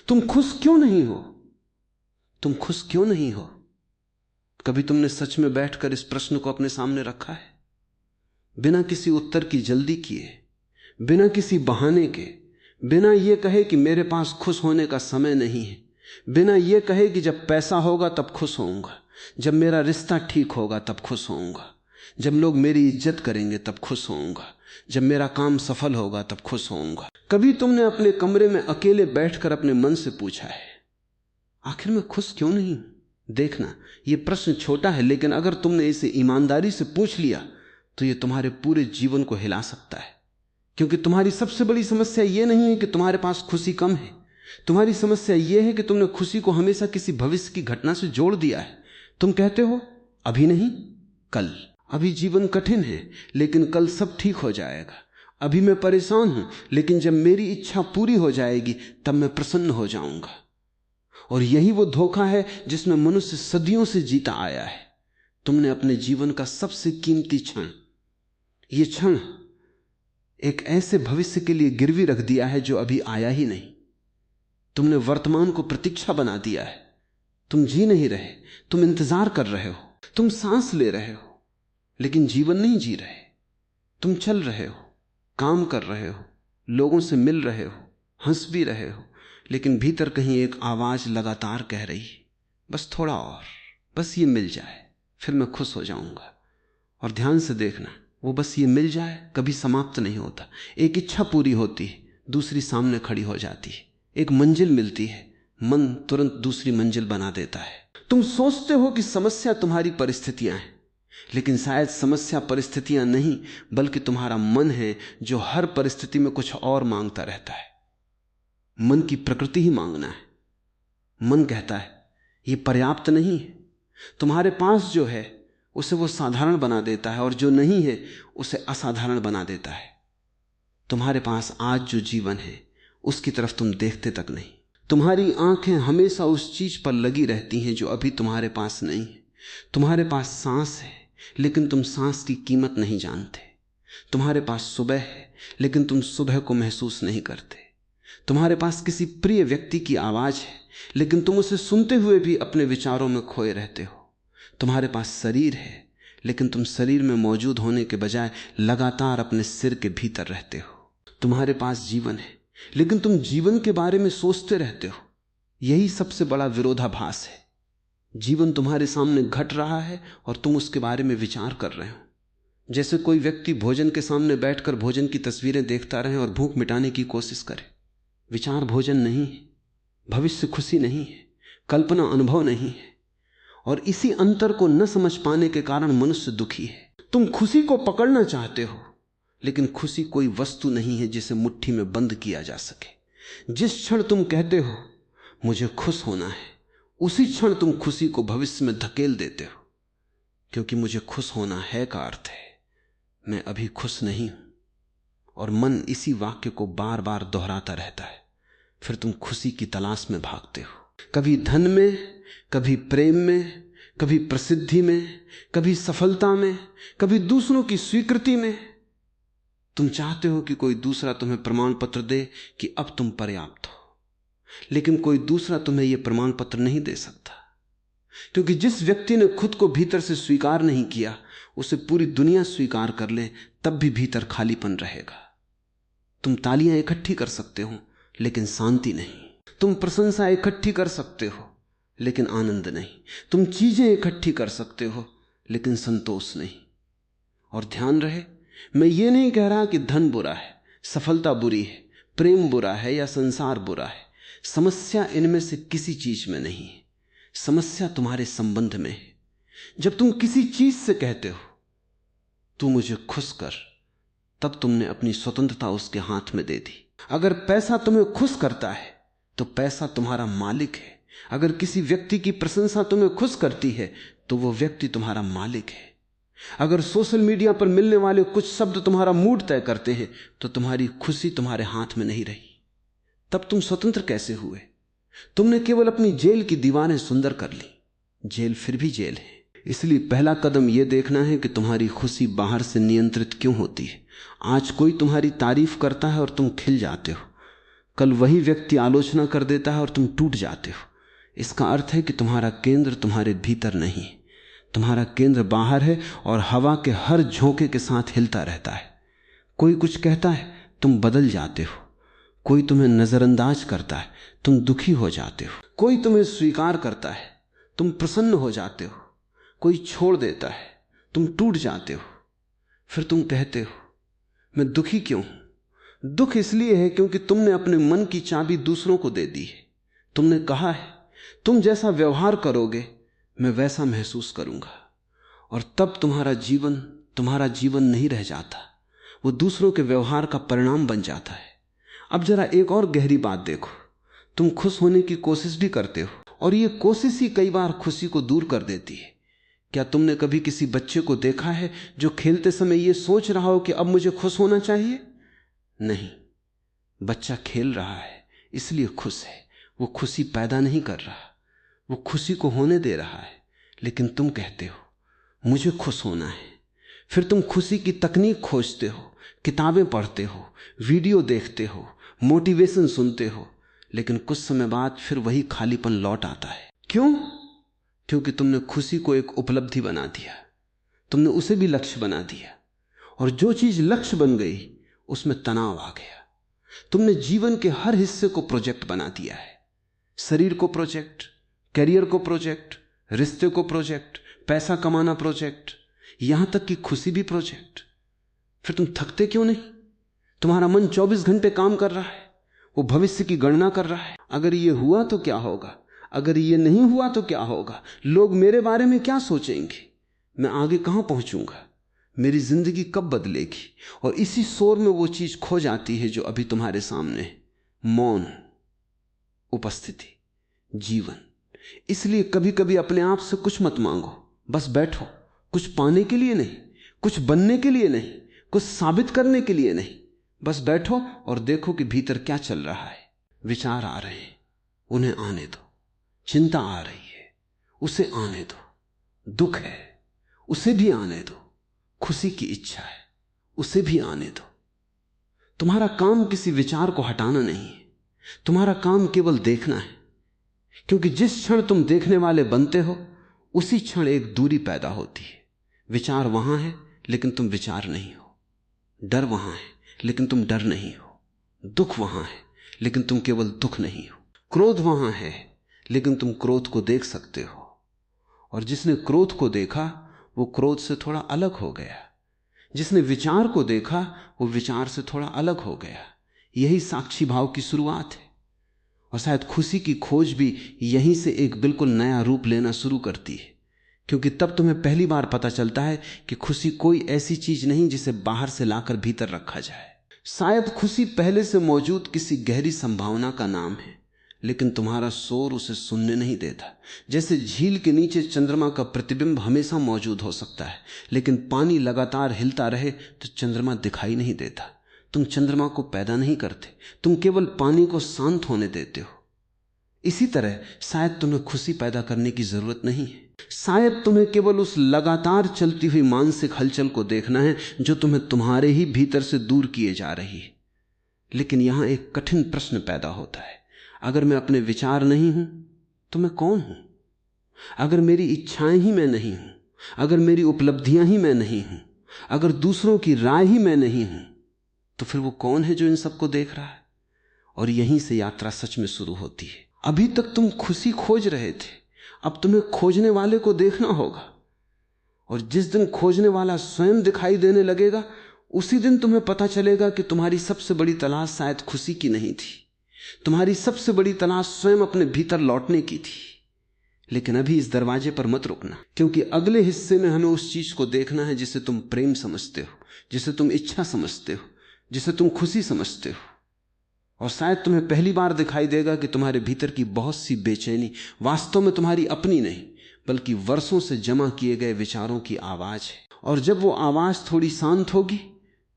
तुम खुश क्यों नहीं हो? तुम खुश क्यों नहीं हो? कभी तुमने सच में बैठकर इस प्रश्न को अपने सामने रखा है? बिना किसी उत्तर की जल्दी किए, बिना किसी बहाने के, बिना यह कहे कि मेरे पास खुश होने का समय नहीं है, बिना यह कहे कि जब पैसा होगा तब खुश होऊंगा, जब मेरा रिश्ता ठीक होगा तब खुश होऊंगा, जब लोग मेरी इज्जत करेंगे तब खुश होऊंगा, जब मेरा काम सफल होगा तब खुश होऊंगा। कभी तुमने अपने कमरे में अकेले बैठकर अपने मन से पूछा है, आखिर मैं खुश क्यों नहीं? देखना, यह प्रश्न छोटा है, लेकिन अगर तुमने इसे ईमानदारी से पूछ लिया तो यह तुम्हारे पूरे जीवन को हिला सकता है। क्योंकि तुम्हारी सबसे बड़ी समस्या यह नहीं है कि तुम्हारे पास खुशी कम है, तुम्हारी समस्या यह है कि तुमने खुशी को हमेशा किसी भविष्य की घटना से जोड़ दिया है। तुम कहते हो अभी नहीं, कल। अभी जीवन कठिन है, लेकिन कल सब ठीक हो जाएगा। अभी मैं परेशान हूं, लेकिन जब मेरी इच्छा पूरी हो जाएगी तब मैं प्रसन्न हो जाऊंगा। और यही वो धोखा है जिसमें मनुष्य सदियों से जीता आया है। तुमने अपने जीवन का सबसे कीमती क्षण, यह क्षण एक ऐसे भविष्य के लिए गिरवी रख दिया है जो अभी आया ही नहीं। तुमने वर्तमान को प्रतीक्षा बना दिया है। तुम जी नहीं रहे, तुम इंतजार कर रहे हो, तुम सांस ले रहे हो, लेकिन जीवन नहीं जी रहे। तुम चल रहे हो, काम कर रहे हो, लोगों से मिल रहे हो, हंस भी रहे हो, लेकिन भीतर कहीं एक आवाज लगातार कह रही है, बस थोड़ा और, बस ये मिल जाए फिर मैं खुश हो जाऊंगा। और ध्यान से देखना, वो बस ये मिल जाए कभी समाप्त नहीं होता। एक इच्छा पूरी होती है, दूसरी सामने खड़ी हो जाती है। एक मंजिल मिलती है, मन तुरंत दूसरी मंजिल बना देता है। तुम सोचते हो कि समस्या तुम्हारी परिस्थितियां हैं, लेकिन शायद समस्या परिस्थितियां नहीं, बल्कि तुम्हारा मन है जो हर परिस्थिति में कुछ और मांगता रहता है। मन की प्रकृति ही मांगना है। मन कहता है यह पर्याप्त नहीं है, तुम्हारे पास जो है उसे वो साधारण बना देता है, और जो नहीं है उसे असाधारण बना देता है। तुम्हारे पास आज जो जीवन है उसकी तरफ तुम देखते तक नहीं। तुम्हारी आंखें हमेशा उस चीज पर लगी रहती हैं जो अभी तुम्हारे पास नहीं है। तुम्हारे पास सांस है, लेकिन तुम सांस की कीमत नहीं जानते। तुम्हारे पास सुबह है, लेकिन तुम सुबह को महसूस नहीं करते। तुम्हारे पास किसी प्रिय व्यक्ति की आवाज है, लेकिन तुम उसे सुनते हुए भी अपने विचारों में खोए रहते हो। तुम्हारे पास शरीर है, लेकिन तुम शरीर में मौजूद होने के बजाय लगातार अपने सिर के भीतर रहते हो। तुम्हारे पास जीवन है, लेकिन तुम जीवन के बारे में सोचते रहते हो। यही सबसे बड़ा विरोधाभास है। जीवन तुम्हारे सामने घट रहा है और तुम उसके बारे में विचार कर रहे हो। जैसे कोई व्यक्ति भोजन के सामने बैठकर भोजन की तस्वीरें देखता रहे और भूख मिटाने की कोशिश करे। विचार भोजन नहीं है, भविष्य खुशी नहीं है, कल्पना अनुभव नहीं है। और इसी अंतर को न समझ पाने के कारण मनुष्य दुखी है। तुम खुशी को पकड़ना चाहते हो, लेकिन खुशी कोई वस्तु नहीं है जिसे मुट्ठी में बंद किया जा सके। जिस क्षण तुम कहते हो मुझे खुश होना है, उसी क्षण तुम खुशी को भविष्य में धकेल देते हो। क्योंकि मुझे खुश होना है का अर्थ है मैं अभी खुश नहीं हूं, और मन इसी वाक्य को बार बार दोहराता रहता है। फिर तुम खुशी की तलाश में भागते हो, कभी धन में, कभी प्रेम में, कभी प्रसिद्धि में, कभी सफलता में, कभी दूसरों की स्वीकृति में। तुम चाहते हो कि कोई दूसरा तुम्हें प्रमाण पत्र दे कि अब तुम पर्याप्त हो, लेकिन कोई दूसरा तुम्हें यह प्रमाण पत्र नहीं दे सकता। क्योंकि जिस व्यक्ति ने खुद को भीतर से स्वीकार नहीं किया, उसे पूरी दुनिया स्वीकार कर ले तब भी भीतर खालीपन रहेगा। तुम तालियां इकट्ठी कर सकते हो, लेकिन शांति नहीं। तुम प्रशंसा इकट्ठी कर सकते हो, लेकिन आनंद नहीं। तुम चीजें इकट्ठी कर सकते हो, लेकिन संतोष नहीं। और ध्यान रहे, मैं ये नहीं कह रहा कि धन बुरा है, सफलता बुरी है, प्रेम बुरा है या संसार बुरा है। समस्या इनमें से किसी चीज में नहीं है। समस्या तुम्हारे संबंध में है। जब तुम किसी चीज से कहते हो तू मुझे खुश कर, तब तुमने अपनी स्वतंत्रता उसके हाथ में दे दी। अगर पैसा तुम्हें खुश करता है तो पैसा तुम्हारा मालिक है। अगर किसी व्यक्ति की प्रशंसा तुम्हें खुश करती है तो वो व्यक्ति तुम्हारा मालिक है। अगर सोशल मीडिया पर मिलने वाले कुछ शब्द तुम्हारा मूड तय करते हैं तो तुम्हारी खुशी तुम्हारे हाथ में नहीं रही। तब तुम स्वतंत्र कैसे हुए? तुमने केवल अपनी जेल की दीवारें सुंदर कर ली। जेल फिर भी जेल है। इसलिए पहला कदम यह देखना है कि तुम्हारी खुशी बाहर से नियंत्रित क्यों होती है। आज कोई तुम्हारी तारीफ करता है और तुम खिल जाते हो, कल वही व्यक्ति आलोचना कर देता है और तुम टूट जाते हो। इसका अर्थ है कि तुम्हारा केंद्र तुम्हारे भीतर नहीं है, तुम्हारा केंद्र बाहर है और हवा के हर झोंके के साथ हिलता रहता है। कोई कुछ कहता है, तुम बदल जाते हो। कोई तुम्हें नजरअंदाज करता है, तुम दुखी हो जाते हो। कोई तुम्हें स्वीकार करता है, तुम प्रसन्न हो जाते हो। कोई छोड़ देता है, तुम टूट जाते हो। फिर तुम कहते हो, मैं दुखी क्यों हूं? दुख इसलिए है क्योंकि तुमने अपने मन की चाबी दूसरों को दे दी है। तुमने कहा है, तुम जैसा व्यवहार करोगे मैं वैसा महसूस करूंगा, और तब तुम्हारा जीवन नहीं रह जाता, वो दूसरों के व्यवहार का परिणाम बन जाता है। अब जरा एक और गहरी बात देखो, तुम खुश होने की कोशिश भी करते हो और ये कोशिश ही कई बार खुशी को दूर कर देती है। क्या तुमने कभी किसी बच्चे को देखा है जो खेलते समय ये सोच रहा हो कि अब मुझे खुश होना चाहिए? नहीं, बच्चा खेल रहा है इसलिए खुश है। वो खुशी पैदा नहीं कर रहा, वो खुशी को होने दे रहा है। लेकिन तुम कहते हो मुझे खुश होना है। फिर तुम खुशी की तकनीक खोजते हो, किताबें पढ़ते हो, वीडियो देखते हो, मोटिवेशन सुनते हो, लेकिन कुछ समय बाद फिर वही खालीपन लौट आता है। क्यों? क्योंकि तुमने खुशी को एक उपलब्धि बना दिया, तुमने उसे भी लक्ष्य बना दिया, और जो चीज लक्ष्य बन गई उसमें तनाव आ गया। तुमने जीवन के हर हिस्से को प्रोजेक्ट बना दिया है। शरीर को प्रोजेक्ट, कैरियर को प्रोजेक्ट, रिश्ते को प्रोजेक्ट, पैसा कमाना प्रोजेक्ट, यहां तक कि खुशी भी प्रोजेक्ट। फिर तुम थकते क्यों नहीं? तुम्हारा मन 24 घंटे काम कर रहा है, वो भविष्य की गणना कर रहा है। अगर ये हुआ तो क्या होगा, अगर ये नहीं हुआ तो क्या होगा, लोग मेरे बारे में क्या सोचेंगे, मैं आगे कहां पहुंचूंगा, मेरी जिंदगी कब बदलेगी। और इसी शोर में वो चीज खो जाती है जो अभी तुम्हारे सामने है, मौन, उपस्थिति, जीवन। इसलिए कभी कभी अपने आप से कुछ मत मांगो, बस बैठो। कुछ पाने के लिए नहीं, कुछ बनने के लिए नहीं, कुछ साबित करने के लिए नहीं, बस बैठो और देखो कि भीतर क्या चल रहा है। विचार आ रहे हैं, उन्हें आने दो। चिंता आ रही है, उसे आने दो। दुख है, उसे भी आने दो। खुशी की इच्छा है, उसे भी आने दो। तुम्हारा काम किसी विचार को हटाना नहीं है, तुम्हारा काम केवल देखना है। क्योंकि जिस क्षण तुम देखने वाले बनते हो उसी क्षण एक दूरी पैदा होती है। विचार वहां है लेकिन तुम विचार नहीं हो, डर वहां है लेकिन तुम डर नहीं हो, दुख वहां है लेकिन तुम केवल दुख नहीं हो, क्रोध वहां है लेकिन तुम क्रोध को देख सकते हो। और जिसने क्रोध को देखा वो क्रोध से थोड़ा अलग हो गया, जिसने विचार को देखा वो विचार से थोड़ा अलग हो गया। यही साक्षी भाव की शुरुआत है। और शायद खुशी की खोज भी यहीं से एक बिल्कुल नया रूप लेना शुरू करती है, क्योंकि तब तुम्हें पहली बार पता चलता है कि खुशी कोई ऐसी चीज नहीं जिसे बाहर से लाकर भीतर रखा जाए। शायद खुशी पहले से मौजूद किसी गहरी संभावना का नाम है, लेकिन तुम्हारा शोर उसे सुनने नहीं देता। जैसे झील के नीचे चंद्रमा का प्रतिबिंब हमेशा मौजूद हो सकता है, लेकिन पानी लगातार हिलता रहे तो चंद्रमा दिखाई नहीं देता। तुम चंद्रमा को पैदा नहीं करते, तुम केवल पानी को शांत होने देते हो। इसी तरह शायद तुम्हें खुशी पैदा करने की जरूरत नहीं है। शायद तुम्हें केवल उस लगातार चलती हुई मानसिक हलचल को देखना है जो तुम्हें तुम्हारे ही भीतर से दूर किए जा रही है। लेकिन यहां एक कठिन प्रश्न पैदा होता है, अगर मैं अपने विचार नहीं हूं तो मैं कौन हूं? अगर मेरी इच्छाएं ही मैं नहीं हूं, अगर मेरी उपलब्धियां ही मैं नहीं हूं, अगर दूसरों की राय ही मैं नहीं हूं, तो फिर वो कौन है जो इन सबको देख रहा है? और यहीं से यात्रा सच में शुरू होती है। अभी तक तुम खुशी खोज रहे थे, अब तुम्हें खोजने वाले को देखना होगा। और जिस दिन खोजने वाला स्वयं दिखाई देने लगेगा उसी दिन तुम्हें पता चलेगा कि तुम्हारी सबसे बड़ी तलाश शायद खुशी की नहीं थी, तुम्हारी सबसे बड़ी तलाश स्वयं अपने भीतर लौटने की थी। लेकिन अभी इस दरवाजे पर मत रुकना, क्योंकि अगले हिस्से में हमें उस चीज को देखना है जिसे तुम प्रेम समझते हो, जिसे तुम इच्छा समझते हो, जिसे तुम खुशी समझते हो। और शायद तुम्हें पहली बार दिखाई देगा कि तुम्हारे भीतर की बहुत सी बेचैनी वास्तव में तुम्हारी अपनी नहीं बल्कि वर्षों से जमा किए गए विचारों की आवाज है। और जब वो आवाज थोड़ी शांत होगी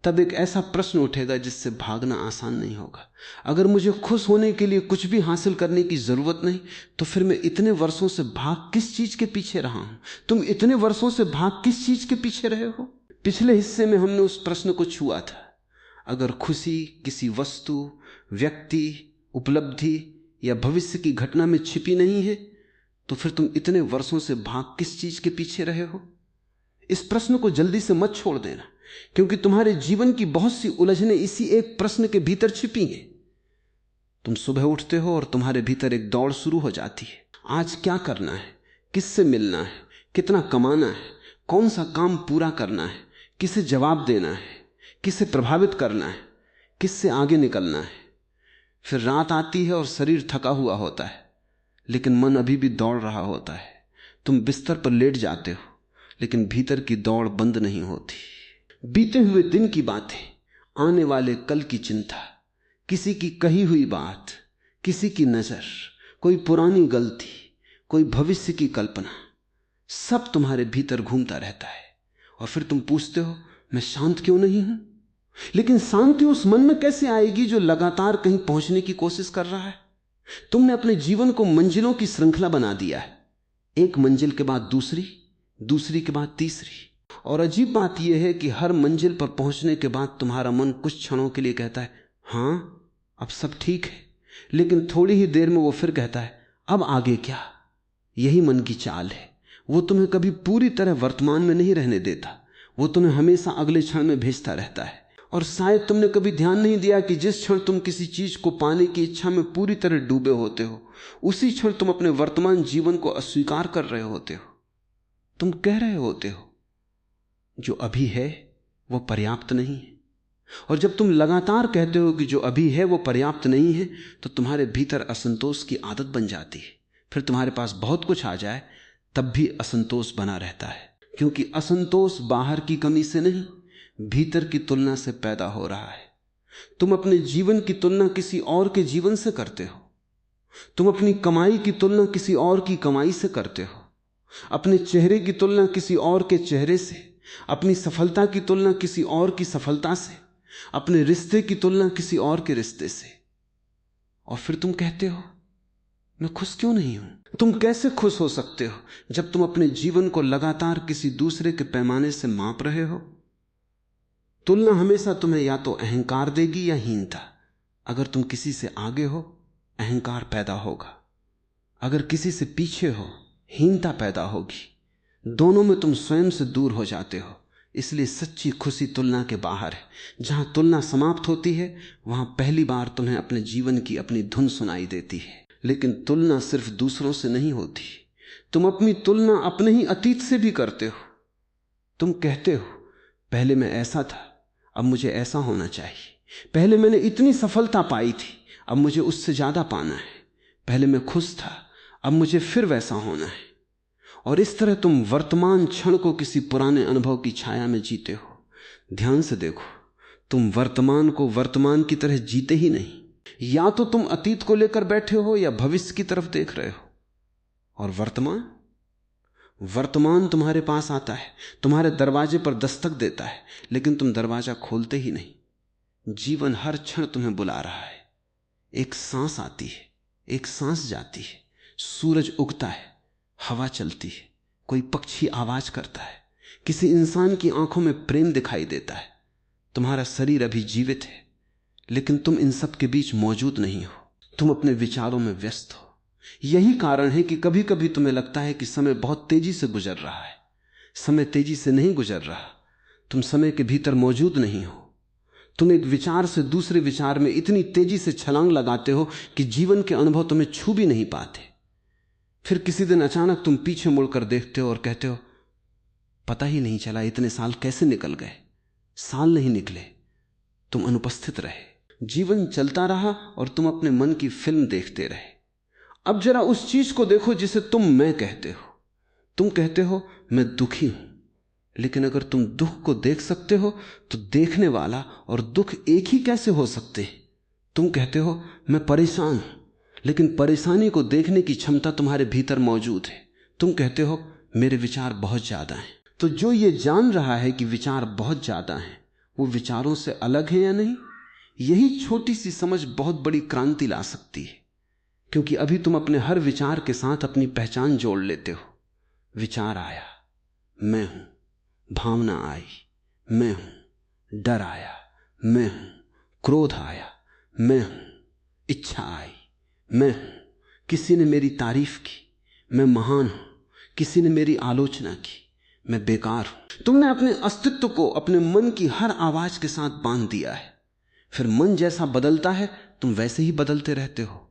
तब एक ऐसा प्रश्न उठेगा जिससे भागना आसान नहीं होगा। अगर मुझे खुश होने के लिए कुछ भी हासिल करने की जरूरत नहीं तो फिर मैं इतने वर्षों से भाग किस चीज के पीछे रहा हूं? तुम इतने वर्षों से भाग किस चीज के पीछे रहे हो? पिछले हिस्से में हमने उस प्रश्न को छुआ था। अगर खुशी किसी वस्तु, व्यक्ति उपलब्धि या भविष्य की घटना में छिपी नहीं है, तो फिर तुम इतने वर्षों से भाग किस चीज के पीछे रहे हो? इस प्रश्न को जल्दी से मत छोड़ देना, क्योंकि तुम्हारे जीवन की बहुत सी उलझनें इसी एक प्रश्न के भीतर छिपी हैं। तुम सुबह उठते हो और तुम्हारे भीतर एक दौड़ शुरू हो जाती है। आज क्या करना है, किससे मिलना है, कितना कमाना है, कौन सा काम पूरा करना है, किसे जवाब देना है, किसे प्रभावित करना है, किससे आगे निकलना है। फिर रात आती है और शरीर थका हुआ होता है, लेकिन मन अभी भी दौड़ रहा होता है। तुम बिस्तर पर लेट जाते हो, लेकिन भीतर की दौड़ बंद नहीं होती। बीते हुए दिन की बातें, आने वाले कल की चिंता, किसी की कही हुई बात, किसी की नजर, कोई पुरानी गलती, कोई भविष्य की कल्पना, सब तुम्हारे भीतर घूमता रहता है। और फिर तुम पूछते हो, मैं शांत क्यों नहीं हूं? लेकिन शांति उस मन में कैसे आएगी जो लगातार कहीं पहुंचने की कोशिश कर रहा है? तुमने अपने जीवन को मंजिलों की श्रृंखला बना दिया है, एक मंजिल के बाद दूसरी, दूसरी के बाद तीसरी। और अजीब बात यह है कि हर मंजिल पर पहुंचने के बाद तुम्हारा मन कुछ क्षणों के लिए कहता है, हां अब सब ठीक है, लेकिन थोड़ी ही देर में वो फिर कहता है, अब आगे क्या? यही मन की चाल है। वो तुम्हें कभी पूरी तरह वर्तमान में नहीं रहने देता, वो तुम्हें हमेशा अगले क्षण में भेजता रहता है। और शायद तुमने कभी ध्यान नहीं दिया कि जिस क्षण तुम किसी चीज को पाने की इच्छा में पूरी तरह डूबे होते हो, उसी क्षण तुम अपने वर्तमान जीवन को अस्वीकार कर रहे होते हो। तुम कह रहे होते हो जो अभी है वो पर्याप्त नहीं है। और जब तुम लगातार कहते हो कि जो अभी है वो पर्याप्त नहीं है, तो तुम्हारे भीतर असंतोष की आदत बन जाती है। फिर तुम्हारे पास बहुत कुछ आ जाए तब भी असंतोष बना रहता है, क्योंकि असंतोष बाहर की कमी से नहीं, भीतर की तुलना से पैदा हो रहा है। तुम अपने जीवन की तुलना किसी और के जीवन से करते हो, तुम अपनी कमाई की तुलना किसी और की कमाई से करते हो, अपने चेहरे की तुलना किसी और के चेहरे से, अपनी सफलता की तुलना किसी और की सफलता से, अपने रिश्ते की तुलना किसी और के रिश्ते से। और फिर तुम कहते हो मैं खुश क्यों नहीं हूं? तुम कैसे खुश हो सकते हो जब तुम अपने जीवन को लगातार किसी दूसरे के पैमाने से माप रहे हो? तुलना हमेशा तुम्हें या तो अहंकार देगी या हीनता। अगर तुम किसी से आगे हो, अहंकार पैदा होगा, अगर किसी से पीछे हो, हीनता पैदा होगी। दोनों में तुम स्वयं से दूर हो जाते हो। इसलिए सच्ची खुशी तुलना के बाहर है। जहां तुलना समाप्त होती है वहां पहली बार तुम्हें अपने जीवन की अपनी धुन सुनाई देती है। लेकिन तुलना सिर्फ दूसरों से नहीं होती, तुम अपनी तुलना अपने ही अतीत से भी करते हो। तुम कहते हो पहले मैं ऐसा था, अब मुझे ऐसा होना चाहिए। पहले मैंने इतनी सफलता पाई थी, अब मुझे उससे ज्यादा पाना है। पहले मैं खुश था, अब मुझे फिर वैसा होना है। और इस तरह तुम वर्तमान क्षण को किसी पुराने अनुभव की छाया में जीते हो। ध्यान से देखो, तुम वर्तमान को वर्तमान की तरह जीते ही नहीं। या तो तुम अतीत को लेकर बैठे हो या भविष्य की तरफ देख रहे हो। और वर्तमान तुम्हारे पास आता है, तुम्हारे दरवाजे पर दस्तक देता है, लेकिन तुम दरवाजा खोलते ही नहीं। जीवन हर क्षण तुम्हें बुला रहा है। एक सांस आती है, एक सांस जाती है, सूरज उगता है, हवा चलती है, कोई पक्षी आवाज करता है, किसी इंसान की आंखों में प्रेम दिखाई देता है। तुम्हारा शरीर अभी जीवित है, लेकिन तुम इन सब के बीच मौजूद नहीं हो। तुम अपने विचारों में व्यस्त हो। यही कारण है कि कभी कभी तुम्हें लगता है कि समय बहुत तेजी से गुजर रहा है। समय तेजी से नहीं गुजर रहा, तुम समय के भीतर मौजूद नहीं हो। तुम एक विचार से दूसरे विचार में इतनी तेजी से छलांग लगाते हो कि जीवन के अनुभव तुम्हें छू भी नहीं पाते। फिर किसी दिन अचानक तुम पीछे मुड़कर देखते हो और कहते हो पता ही नहीं चला इतने साल कैसे निकल गए। साल नहीं निकले, तुम अनुपस्थित रहे। जीवन चलता रहा और तुम अपने मन की फिल्म देखते रहे। अब जरा उस चीज को देखो जिसे तुम मैं कहते हो। तुम कहते हो मैं दुखी हूं, लेकिन अगर तुम दुख को देख सकते हो तो देखने वाला और दुख एक ही कैसे हो सकते हैं? तुम कहते हो मैं परेशान हूं, लेकिन परेशानी को देखने की क्षमता तुम्हारे भीतर मौजूद है। तुम कहते हो मेरे विचार बहुत ज्यादा हैं। तो जो ये जान रहा है कि विचार बहुत ज्यादा हैं, वो विचारों से अलग है या नहीं, यही छोटी सी समझ बहुत बड़ी क्रांति ला सकती है। क्योंकि अभी तुम अपने हर विचार के साथ अपनी पहचान जोड़ लेते हो। विचार आया, मैं हूं। भावना आई, मैं हूं। डर आया, मैं हूं। क्रोध आया, मैं हूं। इच्छा आई, मैं हूं, किसी ने मेरी तारीफ की, मैं महान हूं, किसी ने मेरी आलोचना की, मैं बेकार हूं। तुमने अपने अस्तित्व को अपने मन की हर आवाज के साथ बांध दिया है। फिर मन जैसा बदलता है तुम वैसे ही बदलते रहते हो।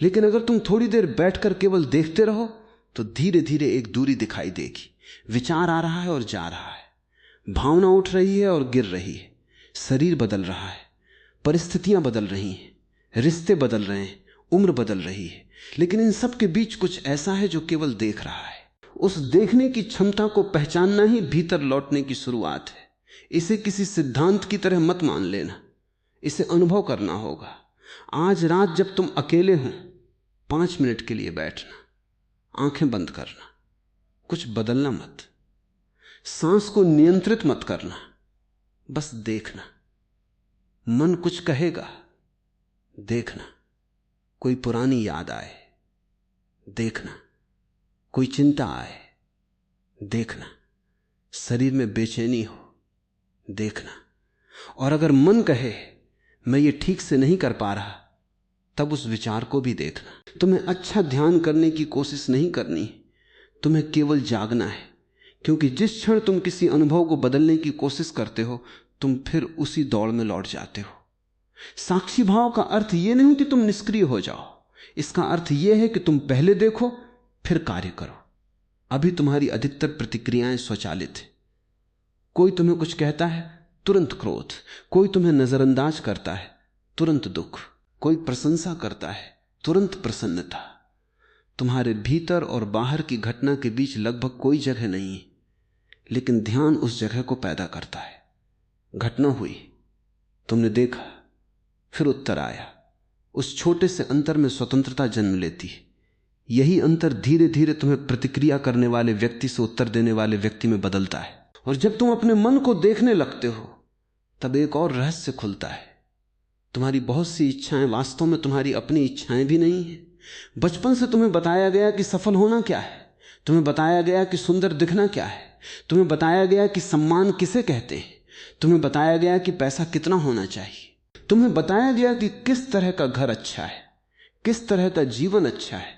लेकिन अगर तुम थोड़ी देर बैठकर केवल देखते रहो तो धीरे धीरे एक दूरी दिखाई देगी। विचार आ रहा है और जा रहा है, भावना उठ रही है और गिर रही है, शरीर बदल रहा है, परिस्थितियां बदल रही हैं, रिश्ते बदल रहे हैं, उम्र बदल रही है। लेकिन इन सब के बीच कुछ ऐसा है जो केवल देख रहा है। उस देखने की क्षमता को पहचानना ही भीतर लौटने की शुरुआत है। इसे किसी सिद्धांत की तरह मत मान लेना, इसे अनुभव करना होगा। आज रात जब तुम अकेले हो, 5 मिनट के लिए बैठना, आंखें बंद करना, कुछ बदलना मत, सांस को नियंत्रित मत करना, बस देखना। मन कुछ कहेगा, देखना। कोई पुरानी याद आए, देखना। कोई चिंता आए, देखना। शरीर में बेचैनी हो, देखना। और अगर मन कहे मैं ये ठीक से नहीं कर पा रहा, तब उस विचार को भी देखना। तुम्हें अच्छा ध्यान करने की कोशिश नहीं करनी, तुम्हें केवल जागना है। क्योंकि जिस क्षण तुम किसी अनुभव को बदलने की कोशिश करते हो, तुम फिर उसी दौड़ में लौट जाते हो। साक्षी भाव का अर्थ यह नहीं कि तुम निष्क्रिय हो जाओ, इसका अर्थ यह है कि तुम पहले देखो फिर कार्य करो। अभी तुम्हारी अधिकतर प्रतिक्रियाएं स्वचालित है। कोई तुम्हें कुछ कहता है, तुरंत क्रोध। कोई तुम्हें नजरअंदाज करता है, तुरंत दुख। कोई प्रशंसा करता है, तुरंत प्रसन्नता। तुम्हारे भीतर और बाहर की घटना के बीच लगभग कोई जगह नहीं है, लेकिन ध्यान उस जगह को पैदा करता है। घटना हुई, तुमने देखा, फिर उत्तर आया। उस छोटे से अंतर में स्वतंत्रता जन्म लेती है। यही अंतर धीरे धीरे तुम्हें प्रतिक्रिया करने वाले व्यक्ति से उत्तर देने वाले व्यक्ति में बदलता है। और जब तुम अपने मन को देखने लगते हो, तब एक और रहस्य खुलता है। तुम्हारी बहुत सी इच्छाएं वास्तव में तुम्हारी अपनी इच्छाएं भी नहीं है। बचपन से तुम्हें बताया गया कि सफल होना क्या है, तुम्हें बताया गया कि सुंदर दिखना क्या है, तुम्हें बताया गया कि सम्मान किसे कहते हैं, तुम्हें बताया गया कि पैसा कितना होना चाहिए, तुम्हें बताया गया कि किस तरह का घर अच्छा है, किस तरह का जीवन अच्छा है,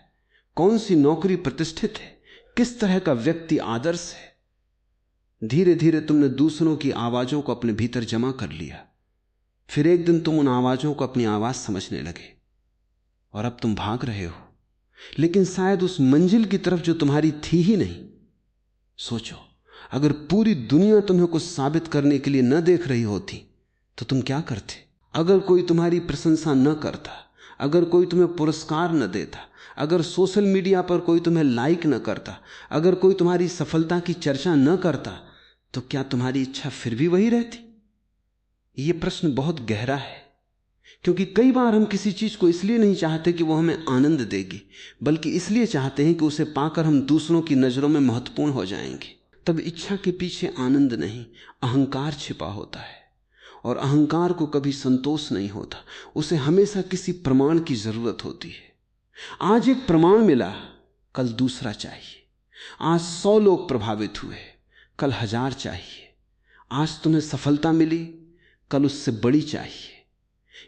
कौन सी नौकरी प्रतिष्ठित है, किस तरह का व्यक्ति आदर्श है। धीरे धीरे तुमने दूसरों की आवाजों को अपने भीतर जमा कर लिया। फिर एक दिन तुम उन आवाजों को अपनी आवाज समझने लगे और अब तुम भाग रहे हो, लेकिन शायद उस मंजिल की तरफ जो तुम्हारी थी ही नहीं। सोचो, अगर पूरी दुनिया तुम्हें कुछ साबित करने के लिए न देख रही होती तो तुम क्या करते? अगर कोई तुम्हारी प्रशंसा न करता, अगर कोई तुम्हें पुरस्कार न देता, अगर सोशल मीडिया पर कोई तुम्हें लाइक न करता, अगर कोई तुम्हारी सफलता की चर्चा न करता, तो क्या तुम्हारी इच्छा फिर भी वही रहती? यह प्रश्न बहुत गहरा है, क्योंकि कई बार हम किसी चीज को इसलिए नहीं चाहते कि वो हमें आनंद देगी, बल्कि इसलिए चाहते हैं कि उसे पाकर हम दूसरों की नजरों में महत्वपूर्ण हो जाएंगे। तब इच्छा के पीछे आनंद नहीं, अहंकार छिपा होता है। और अहंकार को कभी संतोष नहीं होता, उसे हमेशा किसी प्रमाण की जरूरत होती है। आज एक प्रमाण मिला, कल दूसरा चाहिए। आज 100 लोग प्रभावित हुए, कल 1000 चाहिए। आज तुम्हें सफलता मिली, कल उससे बड़ी चाहिए।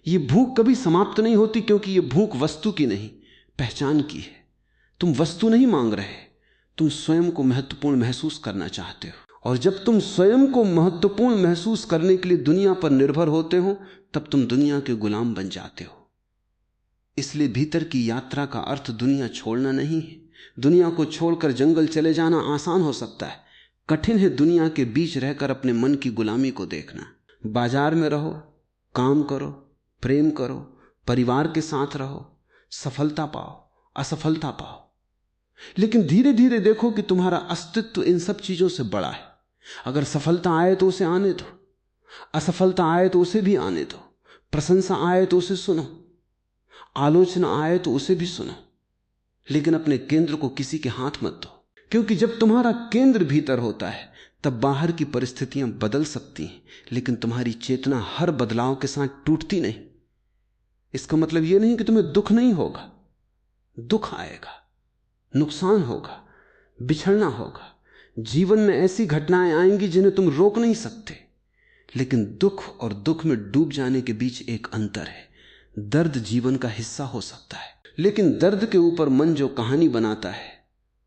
यह भूख कभी समाप्त नहीं होती, क्योंकि यह भूख वस्तु की नहीं, पहचान की है। तुम वस्तु नहीं मांग रहे, तुम स्वयं को महत्वपूर्ण महसूस करना चाहते हो। और जब तुम स्वयं को महत्वपूर्ण महसूस करने के लिए दुनिया पर निर्भर होते हो, तब तुम दुनिया के गुलाम बन जाते हो। इसलिए भीतर की यात्रा का अर्थ दुनिया छोड़ना नहीं है। दुनिया को छोड़कर जंगल चले जाना आसान हो सकता है, कठिन है दुनिया के बीच रहकर अपने मन की गुलामी को देखना। बाजार में रहो, काम करो, प्रेम करो, परिवार के साथ रहो, सफलता पाओ, असफलता पाओ, लेकिन धीरे धीरे देखो कि तुम्हारा अस्तित्व इन सब चीजों से बड़ा है। अगर सफलता आए तो उसे आने दो, असफलता आए तो उसे भी आने दो, प्रशंसा आए तो उसे सुनो, आलोचना आए तो उसे भी सुनो, लेकिन अपने केंद्र को किसी के हाथ मत दो। क्योंकि जब तुम्हारा केंद्र भीतर होता है, तब बाहर की परिस्थितियां बदल सकती हैं, लेकिन तुम्हारी चेतना हर बदलाव के साथ टूटती नहीं। इसका मतलब यह नहीं कि तुम्हें दुख नहीं होगा, दुख आएगा, नुकसान होगा, बिछड़ना होगा, जीवन में ऐसी घटनाएं आएंगी जिन्हें तुम रोक नहीं सकते। लेकिन दुख और दुख में डूब जाने के बीच एक अंतर है। दर्द जीवन का हिस्सा हो सकता है, लेकिन दर्द के ऊपर मन जो कहानी बनाता है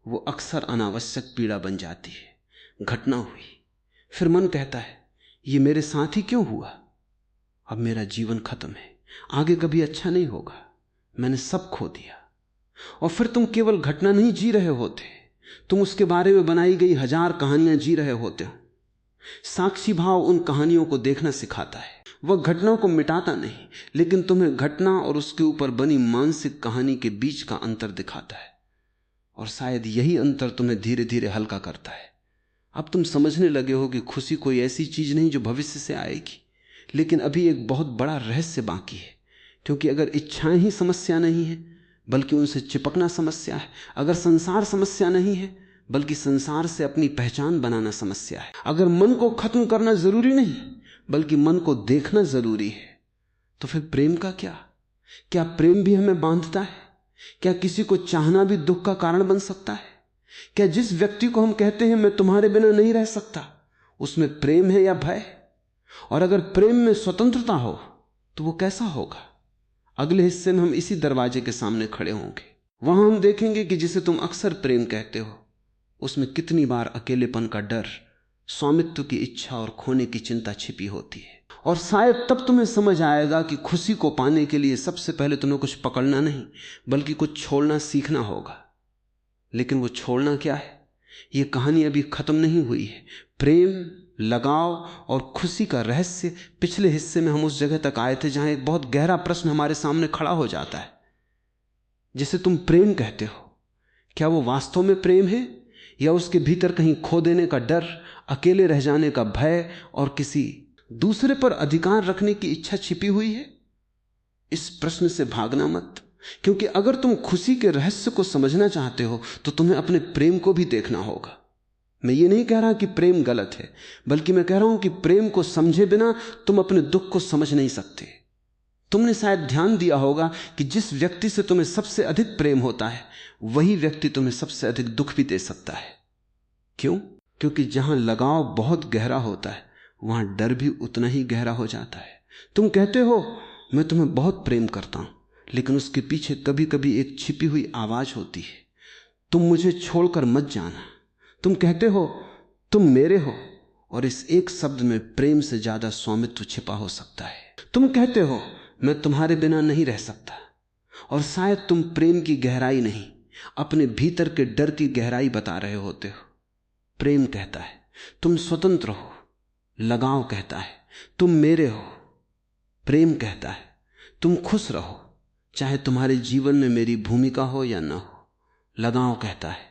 वो अक्सर अनावश्यक पीड़ा बन जाती है। घटना हुई, फिर मन कहता है ये मेरे साथ ही क्यों हुआ, अब मेरा जीवन खत्म है, आगे कभी अच्छा नहीं होगा, मैंने सब खो दिया। और फिर तुम केवल घटना नहीं जी रहे होते, तुम उसके बारे में बनाई गई 1000 कहानियां जी रहे होते हो। साक्षी भाव उन कहानियों को देखना सिखाता है। वह घटना को मिटाता नहीं, लेकिन तुम्हें घटना और उसके ऊपर बनी मानसिक कहानी के बीच का अंतर दिखाता है, और शायद यही अंतर तुम्हें धीरे धीरे हल्का करता है। अब तुम समझने लगे हो कि खुशी कोई ऐसी चीज नहीं जो भविष्य से आएगी, लेकिन अभी एक बहुत बड़ा रहस्य बाकी है। क्योंकि अगर इच्छाएं ही समस्या नहीं है बल्कि उनसे चिपकना समस्या है, अगर संसार समस्या नहीं है बल्कि संसार से अपनी पहचान बनाना समस्या है, अगर मन को खत्म करना जरूरी नहीं बल्कि मन को देखना जरूरी है, तो फिर प्रेम का क्या? क्या प्रेम भी हमें बांधता है? क्या किसी को चाहना भी दुख का कारण बन सकता है? क्या जिस व्यक्ति को हम कहते हैं मैं तुम्हारे बिना नहीं रह सकता, उसमें प्रेम है या भय? और अगर प्रेम में स्वतंत्रता हो तो वो कैसा होगा? अगले हिस्से में हम इसी दरवाजे के सामने खड़े होंगे। वहां हम देखेंगे कि जिसे तुम अक्सर प्रेम कहते हो उसमें कितनी बार अकेलेपन का डर, स्वामित्व की इच्छा और खोने की चिंता छिपी होती है। और शायद तब तुम्हें समझ आएगा कि खुशी को पाने के लिए सबसे पहले तुम्हें कुछ पकड़ना नहीं बल्कि कुछ छोड़ना सीखना होगा। लेकिन वो छोड़ना क्या है? ये कहानी अभी खत्म नहीं हुई है। प्रेम, लगाव और खुशी का रहस्य पिछले हिस्से में हम उस जगह तक आए थे जहां एक बहुत गहरा प्रश्न हमारे सामने खड़ा हो जाता है। जिसे तुम प्रेम कहते हो, क्या वो वास्तव में प्रेम है या उसके भीतर कहीं खो देने का डर, अकेले रह जाने का भय और किसी दूसरे पर अधिकार रखने की इच्छा छिपी हुई है? इस प्रश्न से भागना मत, क्योंकि अगर तुम खुशी के रहस्य को समझना चाहते हो तो तुम्हें अपने प्रेम को भी देखना होगा। मैं ये नहीं कह रहा कि प्रेम गलत है, बल्कि मैं कह रहा हूं कि प्रेम को समझे बिना तुम अपने दुख को समझ नहीं सकते। तुमने शायद ध्यान दिया होगा कि जिस व्यक्ति से तुम्हें सबसे अधिक प्रेम होता है वही व्यक्ति तुम्हें सबसे अधिक दुख भी दे सकता है। क्यों? क्योंकि जहां लगाव बहुत गहरा होता है वहां डर भी उतना ही गहरा हो जाता है। तुम कहते हो मैं तुम्हें बहुत प्रेम करता हूं, लेकिन उसके पीछे कभी कभी एक छिपी हुई आवाज होती है, तुम मुझे छोड़कर मत जाना। तुम कहते हो तुम मेरे हो, और इस एक शब्द में प्रेम से ज्यादा स्वामित्व छिपा हो सकता है। तुम कहते हो मैं तुम्हारे बिना नहीं रह सकता, और शायद तुम प्रेम की गहराई नहीं अपने भीतर के डर की गहराई बता रहे होते हो। प्रेम कहता है तुम स्वतंत्र हो, लगाव कहता है तुम मेरे हो, प्रेम कहता है तुम खुश रहो चाहे तुम्हारे जीवन में मेरी भूमिका हो या ना हो, लगाव कहता है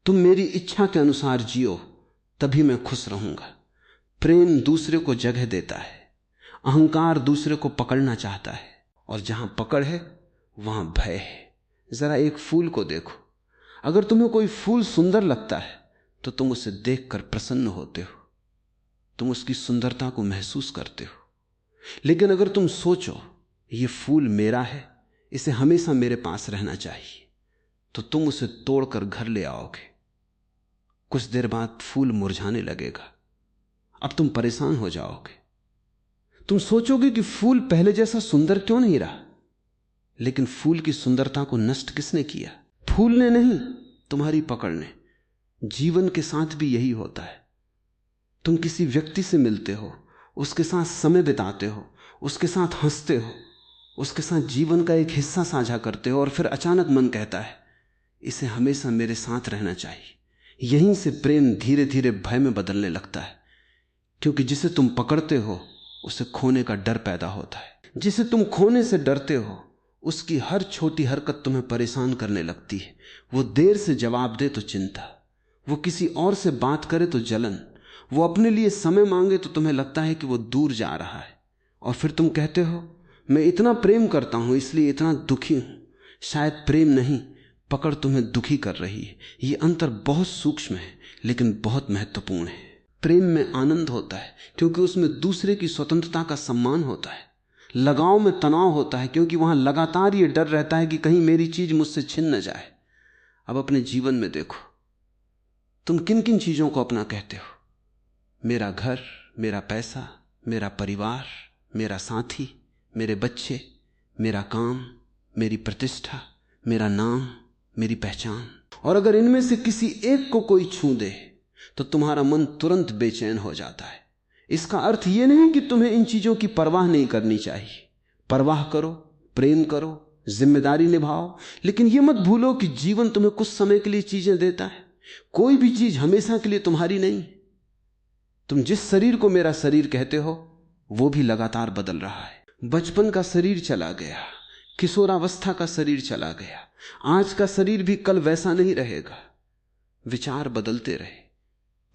तुम मेरी इच्छा के अनुसार जियो तभी मैं खुश रहूंगा। प्रेम दूसरे को जगह देता है, अहंकार दूसरे को पकड़ना चाहता है, और जहां पकड़ है वहां भय है। जरा एक फूल को देखो, अगर तुम्हें कोई फूल सुंदर लगता है तो तुम उसे देखकर प्रसन्न होते हो, तुम उसकी सुंदरता को महसूस करते हो। लेकिन अगर तुम सोचो ये फूल मेरा है, इसे हमेशा मेरे पास रहना चाहिए, तो तुम उसे तोड़कर घर ले आओगे। कुछ देर बाद फूल मुरझाने लगेगा, अब तुम परेशान हो जाओगे। तुम सोचोगे कि फूल पहले जैसा सुंदर क्यों नहीं रहा, लेकिन फूल की सुंदरता को नष्ट किसने किया? फूल ने नहीं, तुम्हारी पकड़ ने। जीवन के साथ भी यही होता है। तुम किसी व्यक्ति से मिलते हो, उसके साथ समय बिताते हो, उसके साथ हंसते हो, उसके साथ जीवन का एक हिस्सा साझा करते हो, और फिर अचानक मन कहता है इसे हमेशा मेरे साथ रहना चाहिए। यहीं से प्रेम धीरे धीरे भय में बदलने लगता है, क्योंकि जिसे तुम पकड़ते हो उसे खोने का डर पैदा होता है। जिसे तुम खोने से डरते हो उसकी हर छोटी हरकत तुम्हें परेशान करने लगती है। वो देर से जवाब दे तो चिंता, वो किसी और से बात करे तो जलन, वो अपने लिए समय मांगे तो तुम्हें लगता है कि वो दूर जा रहा है। और फिर तुम कहते हो मैं इतना प्रेम करता हूं इसलिए इतना दुखी हूं। शायद प्रेम नहीं, पकड़ तुम्हें दुखी कर रही है। ये अंतर बहुत सूक्ष्म है लेकिन बहुत महत्वपूर्ण है। प्रेम में आनंद होता है क्योंकि उसमें दूसरे की स्वतंत्रता का सम्मान होता है। लगाव में तनाव होता है क्योंकि वहां लगातार ये डर रहता है कि कहीं मेरी चीज मुझसे छिन न जाए। अब अपने जीवन में देखो, तुम किन किन चीजों को अपना कहते हो? मेरा घर, मेरा पैसा, मेरा परिवार, मेरा साथी, मेरे बच्चे, मेरा काम, मेरी प्रतिष्ठा, मेरा नाम, मेरी पहचान। और अगर इनमें से किसी एक को कोई छू दे तो तुम्हारा मन तुरंत बेचैन हो जाता है। इसका अर्थ यह नहीं कि तुम्हें इन चीजों की परवाह नहीं करनी चाहिए। परवाह करो, प्रेम करो, जिम्मेदारी निभाओ, लेकिन यह मत भूलो कि जीवन तुम्हें कुछ समय के लिए चीजें देता है। कोई भी चीज हमेशा के लिए तुम्हारी नहीं। तुम जिस शरीर को मेरा शरीर कहते हो वो भी लगातार बदल रहा है। बचपन का शरीर चला गया, किशोरावस्था का शरीर चला गया, आज का शरीर भी कल वैसा नहीं रहेगा। विचार बदलते रहे,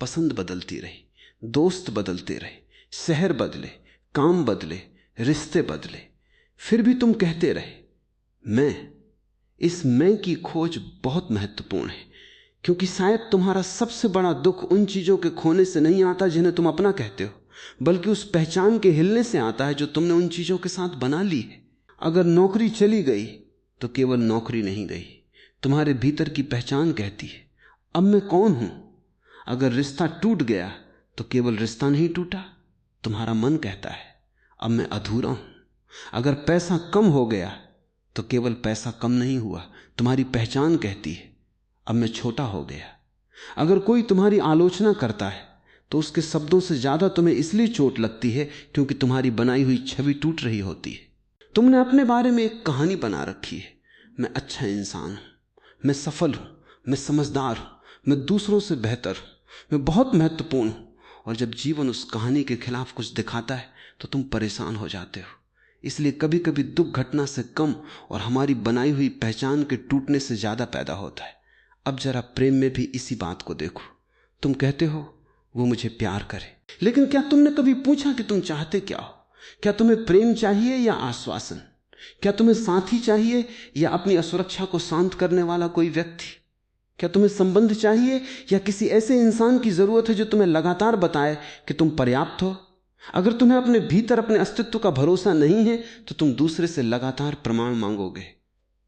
पसंद बदलती रही, दोस्त बदलते रहे, शहर बदले, काम बदले, रिश्ते बदले, फिर भी तुम कहते रहे मैं। इस मैं की खोज बहुत महत्वपूर्ण है, क्योंकि शायद तुम्हारा सबसे बड़ा दुख उन चीजों के खोने से नहीं आता जिन्हें तुम अपना कहते हो, बल्कि उस पहचान के हिलने से आता है जो तुमने उन चीजों के साथ बना ली है। अगर नौकरी चली गई तो केवल नौकरी नहीं गई, तुम्हारे भीतर की पहचान कहती है अब मैं कौन हूं। अगर रिश्ता टूट गया तो केवल रिश्ता नहीं टूटा, तुम्हारा मन कहता है अब मैं अधूरा हूं। अगर पैसा कम हो गया तो केवल पैसा कम नहीं हुआ, तुम्हारी पहचान कहती है अब मैं छोटा हो गया। अगर कोई तुम्हारी आलोचना करता है तो उसके शब्दों से ज्यादा तुम्हें इसलिए चोट लगती है क्योंकि तुम्हारी बनाई हुई छवि टूट रही होती है। तुमने अपने बारे में एक कहानी बना रखी है, मैं अच्छा इंसान हूं, मैं सफल हूं, मैं समझदार हूं, मैं दूसरों से बेहतर हूं, मैं बहुत महत्वपूर्ण हूं। और जब जीवन उस कहानी के खिलाफ कुछ दिखाता है तो तुम परेशान हो जाते हो। इसलिए कभी कभी दुख घटना से कम और हमारी बनाई हुई पहचान के टूटने से ज्यादा पैदा होता है। अब जरा प्रेम में भी इसी बात को देखो। तुम कहते हो वो मुझे प्यार करे, लेकिन क्या तुमने कभी पूछा कि तुम चाहते क्या हो? क्या तुम्हें प्रेम चाहिए या आश्वासन? क्या तुम्हें साथी चाहिए या अपनी असुरक्षा को शांत करने वाला कोई व्यक्ति? क्या तुम्हें संबंध चाहिए या किसी ऐसे इंसान की जरूरत है जो तुम्हें लगातार बताए कि तुम पर्याप्त हो? अगर तुम्हें अपने भीतर अपने अस्तित्व का भरोसा नहीं है तो तुम दूसरे से लगातार प्रमाण मांगोगे।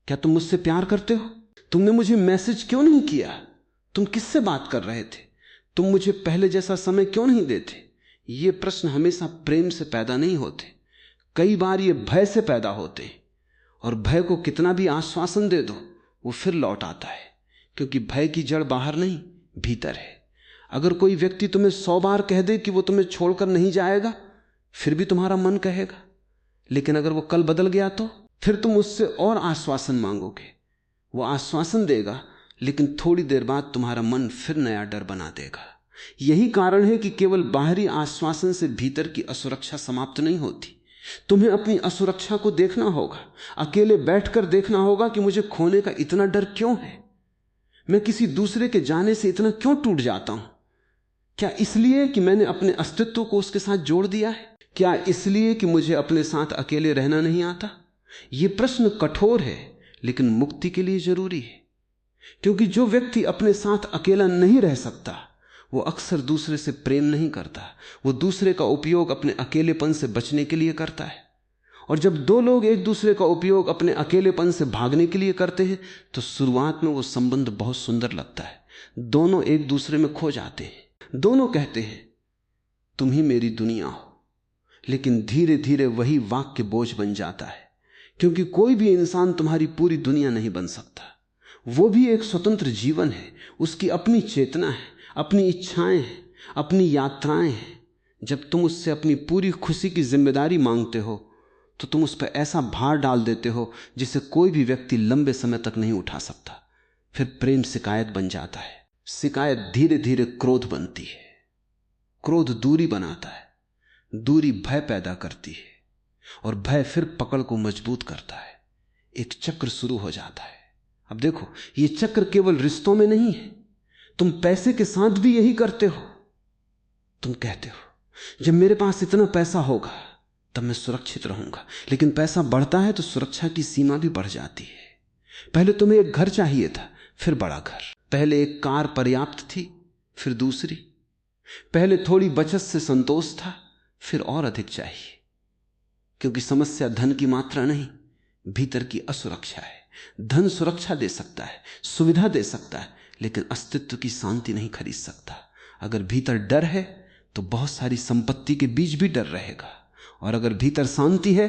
क्या तुम मुझसे प्यार करते हो? तुमने मुझे मैसेज क्यों नहीं किया? तुम किससे बात कर रहे थे? तुम मुझे पहले जैसा समय क्यों नहीं देते? ये प्रश्न हमेशा प्रेम से पैदा नहीं होते, कई बार ये भय से पैदा होते। और भय को कितना भी आश्वासन दे दो वो फिर लौट आता है, क्योंकि भय की जड़ बाहर नहीं भीतर है। अगर कोई व्यक्ति तुम्हें 100 बार कह दे कि वो तुम्हें छोड़कर नहीं जाएगा, फिर भी तुम्हारा मन कहेगा। लेकिन अगर वो कल बदल गया तो फिर तुम उससे और आश्वासन मांगोगे। वो आश्वासन देगा, लेकिन थोड़ी देर बाद तुम्हारा मन फिर नया डर बना देगा। यही कारण है कि केवल बाहरी आश्वासन से भीतर की असुरक्षा समाप्त नहीं होती। तुम्हें अपनी असुरक्षा को देखना होगा, अकेले बैठकर देखना होगा कि मुझे खोने का इतना डर क्यों है। मैं किसी दूसरे के जाने से इतना क्यों टूट जाता हूं? क्या इसलिए कि मैंने अपने अस्तित्व को उसके साथ जोड़ दिया है? क्या इसलिए कि मुझे अपने साथ अकेले रहना नहीं आता? यह प्रश्न कठोर है, लेकिन मुक्ति के लिए जरूरी है। क्योंकि जो व्यक्ति अपने साथ अकेला नहीं रह सकता वो अक्सर दूसरे से प्रेम नहीं करता, वो दूसरे का उपयोग अपने अकेलेपन से बचने के लिए करता है। और जब दो लोग एक दूसरे का उपयोग अपने अकेलेपन से भागने के लिए करते हैं तो शुरुआत में वो संबंध बहुत सुंदर लगता है। दोनों एक दूसरे में खो जाते हैं, दोनों कहते हैं तुम ही मेरी दुनिया हो। लेकिन धीरे धीरे वही वाक्य बोझ बन जाता है, क्योंकि कोई भी इंसान तुम्हारी पूरी दुनिया नहीं बन सकता। वो भी एक स्वतंत्र जीवन है, उसकी अपनी चेतना है, अपनी इच्छाएं हैं, अपनी यात्राएं हैं। जब तुम उससे अपनी पूरी खुशी की जिम्मेदारी मांगते हो तो तुम उस पर ऐसा भार डाल देते हो जिसे कोई भी व्यक्ति लंबे समय तक नहीं उठा सकता। फिर प्रेम शिकायत बन जाता है, शिकायत धीरे धीरे क्रोध बनती है, क्रोध दूरी बनाता है, दूरी भय पैदा करती है और भय फिर पकड़ को मजबूत करता है। एक चक्र शुरू हो जाता है। अब देखो, ये चक्र केवल रिश्तों में नहीं है, तुम पैसे के साथ भी यही करते हो। तुम कहते हो जब मेरे पास इतना पैसा होगा तब मैं सुरक्षित रहूंगा, लेकिन पैसा बढ़ता है तो सुरक्षा की सीमा भी बढ़ जाती है। पहले तुम्हें एक घर चाहिए था, फिर बड़ा घर। पहले एक कार पर्याप्त थी, फिर दूसरी। पहले थोड़ी बचत से संतोष था, फिर और अधिक चाहिए। क्योंकि समस्या धन की मात्रा नहीं, भीतर की असुरक्षा है। धन सुरक्षा दे सकता है, सुविधा दे सकता है, लेकिन अस्तित्व की शांति नहीं खरीद सकता। अगर भीतर डर है तो बहुत सारी संपत्ति के बीच भी डर रहेगा, और अगर भीतर शांति है